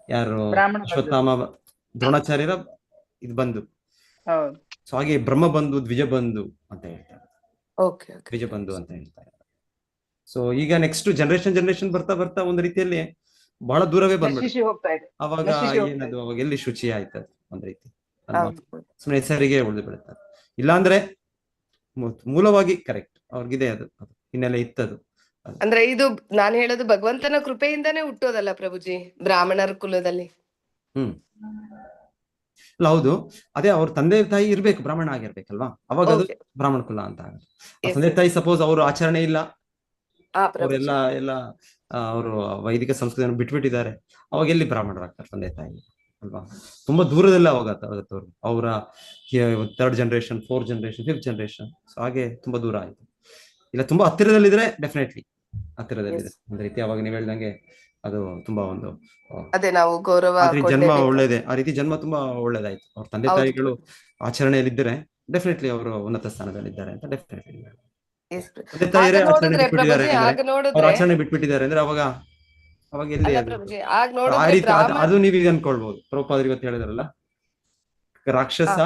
ಯಾರು ಬ್ರಾಹ್ಮಣ ಅಶ್ವತ್ಥಾಮ ದ್ರೋಣಾಚಾರ್ಯರ ಇದು ಬಂಧು. ಸೊ ಹಾಗೆ ಬ್ರಹ್ಮ ಬಂಧು, ದ್ವಿಜ ಬಂಧು ಅಂತ ಹೇಳ್ತಾರೆ, ದ್ವಿಜ ಬಂಧು ಅಂತ ಹೇಳ್ತಾರೆ. ಸೊ ಈಗ ನೆಕ್ಸ್ಟ್ ಜನರೇಷನ್ ಬರ್ತಾ ಬರ್ತಾ ಒಂದು ರೀತಿಯಲ್ಲಿ ಬಹಳ ದೂರವೇ ಬಂದ್ಬಿಟ್ಟು ಅವಾಗ ಏನದು ಅವಾಗ ಎಲ್ಲಿ ಶುಚಿ ಆಯ್ತದೆ ಒಂದ್ ರೀತಿ ಸುಮ್ಮನೆ ಹೆಸರಿಗೆ ಉಳಿದು ಬಿಡುತ್ತದೆ. ಇಲ್ಲಾಂದ್ರೆ ಮೂಲವಾಗಿ ಕರೆಕ್ಟ್ ಅವ್ರಿಗಿದೆ, ಅದು ಹಿನ್ನೆಲೆ ಇತ್ತದು. ಅಂದ್ರೆ ಇದು ನಾನು ಹೇಳೋದು ಭಗವಂತನ ಕೃಪೆಯಿಂದಾನೇ ಹುಟ್ಟೋದಲ್ಲ ಪ್ರಭುಜಿ ಬ್ರಾಹ್ಮಣರ ಕುಲದಲ್ಲಿ. ಇಲ್ಲ ಹೌದು, ಅದೇ ಅವ್ರ ತಂದೆ ತಾಯಿ ಇರ್ಬೇಕು, ಬ್ರಾಹ್ಮಣ ಆಗಿರ್ಬೇಕಲ್ವಾ, ಅವಾಗ ಅದು ಬ್ರಾಹ್ಮಣ ಕುಲ ಅಂತ ಆಗುತ್ತೆ. ತಂದೆ ತಾಯಿ ಸಪೋಸ್ ಅವರು ಆಚರಣೆ ಇಲ್ಲ, ಅವರೆಲ್ಲ ಅವರು ವೈದಿಕ ಸಂಸ್ಕೃತಿಯನ್ನು ಬಿಟ್ಬಿಟ್ಟಿದ್ದಾರೆ, ಅವಾಗ ಎಲ್ಲಿ ಬ್ರಾಹ್ಮಣರಾಗ್ತಾರೆ ತಂದೆ ತಾಯಿ ಅಲ್ವಾ? ತುಂಬಾ ದೂರದಲ್ಲೇ ಅವಾಗತ್ತವ್ರು ಅವರ 3rd generation, 4th generation, 5th generation. So ಹಾಗೆ ತುಂಬಾ ದೂರ ಆಯ್ತು. ಇಲ್ಲ ತುಂಬಾ ಹತ್ತಿರದಲ್ಲಿದ್ರೆ ಡೆಫಿನೆಟ್ಲಿ ಹತ್ತಿರದಲ್ಲಿದೆ ಒಂದ್ ರೀತಿ. ಅವಾಗ ನೀವ್ ಹೇಳ್ದಂಗೆ ಅದು ತುಂಬಾ ಒಂದು ಅದೇ ನಾವು ಗೌರವ ಜನ್ಮ ಒಳ್ಳೇದೇ, ಆ ರೀತಿ ಜನ್ಮ ತುಂಬಾ ಒಳ್ಳೇದಾಯ್ತು. ಅವ್ರ ತಂದೆ ತಾಯಿಗಳು ಆಚರಣೆಯಲ್ಲಿದ್ದರೆ ಡೆಫಿನೆಟ್ಲಿ ಅವರು ಉನ್ನತ ಸ್ಥಾನದಲ್ಲಿದ್ದಾರೆ ಅಂತ ಡೆಫಿನೆಟ್ಲಿ. ತಂದೆ ತಾಯಿರೇ ಆಚರಣೆ ಬಿಟ್ಬಿಟ್ಟಿದ್ದಾರೆ ಅಂದ್ರೆ, ಅವ್ರ ಆಚರಣೆ ಬಿಟ್ಬಿಟ್ಟಿದ್ದಾರೆ ಅಂದ್ರೆ ಅವಾಗ ಎಲ್ಲಿ ಆ ರೀತಿ ಅದು ನೀವೀಗ ಅನ್ಕೊಳ್ಬಹುದು. ಪ್ರಭುಪಾದರು ಇವತ್ತು ಹೇಳಿದ್ರಲ್ಲ, ರಾಕ್ಷಸ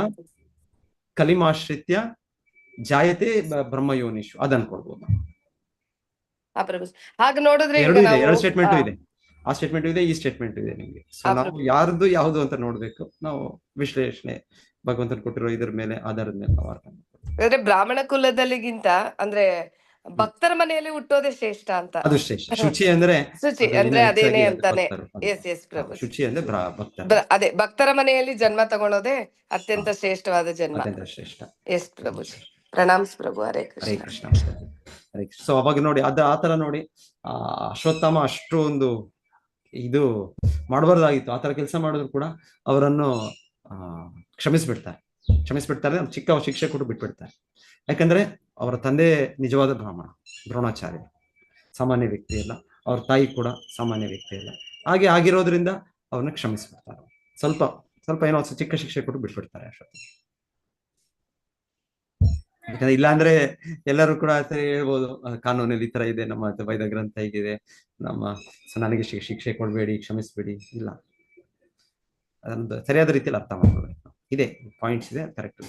ಕಲಿಮಾಶ್ರಿತ್ಯ ಜಾಯತೆ ಬ್ರಹ್ಮಯೋನಿಷು, ಅದ್ ಅನ್ಕೊಳ್ಬಹುದು. ಎರಡು ಸ್ಟೇಟ್ಮೆಂಟ್ ಇದೆ, ಆ ಸ್ಟೇಟ್ಮೆಂಟ್ ಇದೆ, ಈ ಸ್ಟೇಟ್ಮೆಂಟ್ ಇದೆ ನಿಮ್ಗೆ. ಸೊ ನಾವು ಯಾರ್ದು ಯಾವ್ದು ಅಂತ ನೋಡ್ಬೇಕು, ನಾವು ವಿಶ್ಲೇಷಣೆ ಭಗವಂತನ ಕೊಟ್ಟಿರೋ ಇದ್ರ ಮೇಲೆ ಆಧಾರದ ಮೇಲೆ ನಾವು ಅರ್ಥ ಮಾಡ್ತೀವಿ. ಅಂದ್ರೆ ಬ್ರಾಹ್ಮಣ ಕುಲದಲ್ಲಿಗಿಂತ ಅಂದ್ರೆ ಭಕ್ತರ ಮನೆಯಲ್ಲಿ ಹುಟ್ಟೋದೇ ಶ್ರೇಷ್ಠ ಅಂತ. ಅದು ಶ್ರೇಷ್ಠ. ಶುಚಿ ಅಂದ್ರೆ ಅದೇನೆ ಅಂತಾನೆ. ಶುಚಿ ಅಂದ್ರೆ ಅದೇ ಭಕ್ತರ ಮನೆಯಲ್ಲಿ ಜನ್ಮ ತಗೊಳ್ಳೋದೇ ಅತ್ಯಂತ ಶ್ರೇಷ್ಠವಾದ ಜನ್ಮ. ಅತ್ಯಂತ ಶ್ರೇಷ್ಠ. ಎಸ್ ಪ್ರಭುಜಿ, ಪ್ರಣಾಮ್ಸ್ ಪ್ರಭು. ಹರೇ ಕೃಷ್ಣ. ಹರೇ ಕೃಷ್ಣ, ಹರೇ ಕೃಷ್ಣ. ಸೊ ಅವಾಗ ನೋಡಿ ಆತರ ನೋಡಿ ಅಶ್ವತ್ಥಾಮ ಅಷ್ಟು ಒಂದು ಇದು ಮಾಡಬಾರ್ದಾಗಿತ್ತು, ಆತರ ಕೆಲಸ ಮಾಡಿದ್ರು ಕೂಡ ಅವರನ್ನು ಕ್ಷಮಿಸ್ಬಿಡ್ತಾರೆ. ಚಿಕ್ಕ ಶಿಕ್ಷೆ ಕೊಟ್ಟು ಬಿಟ್ಬಿಡ್ತಾರೆ. ಯಾಕಂದ್ರೆ ಅವರ ತಂದೆ ನಿಜವಾದ ಬ್ರಾಹ್ಮಣ, ದ್ರೋಣಾಚಾರ್ಯ ಸಾಮಾನ್ಯ ವ್ಯಕ್ತಿ ಅಲ್ಲ, ಅವ್ರ ತಾಯಿ ಕೂಡ ಸಾಮಾನ್ಯ ವ್ಯಕ್ತಿ ಅಲ್ಲ. ಹಾಗೆ ಆಗಿರೋದ್ರಿಂದ ಅವ್ರನ್ನ ಕ್ಷಮಿಸ್ಬಿಡ್ತಾರೆ. ಸ್ವಲ್ಪ ಏನೋ ಚಿಕ್ಕ ಶಿಕ್ಷೆ ಕೊಟ್ಟು ಬಿಟ್ಬಿಡ್ತಾರೆ ಅಶ್ವತ್ಥ. ಯಾಕಂದ್ರೆ ಇಲ್ಲಾಂದ್ರೆ ಎಲ್ಲರೂ ಕೂಡ ಹೇಳ್ಬೋದು, ಕಾನೂನಲ್ಲಿ ಈ ತರ ಇದೆ, ನಮ್ಮ ವೈದ ಗ್ರಂಥ ಹೀಗಿದೆ, ನನಗೆ ಶಿಕ್ಷೆ ಕೊಡ್ಬೇಡಿ, ಕ್ಷಮಿಸ್ಬೇಡಿ. ಇಲ್ಲ, ಅದೊಂದು ಸರಿಯಾದ ರೀತಿಯಲ್ಲಿ ಅರ್ಥ ಮಾಡ್ಕೊಳ್ಬೇಕು. ಇದೆ ಪಾಯಿಂಟ್ಸ್ ಇದೆ, ಕರೆಕ್ಟ್.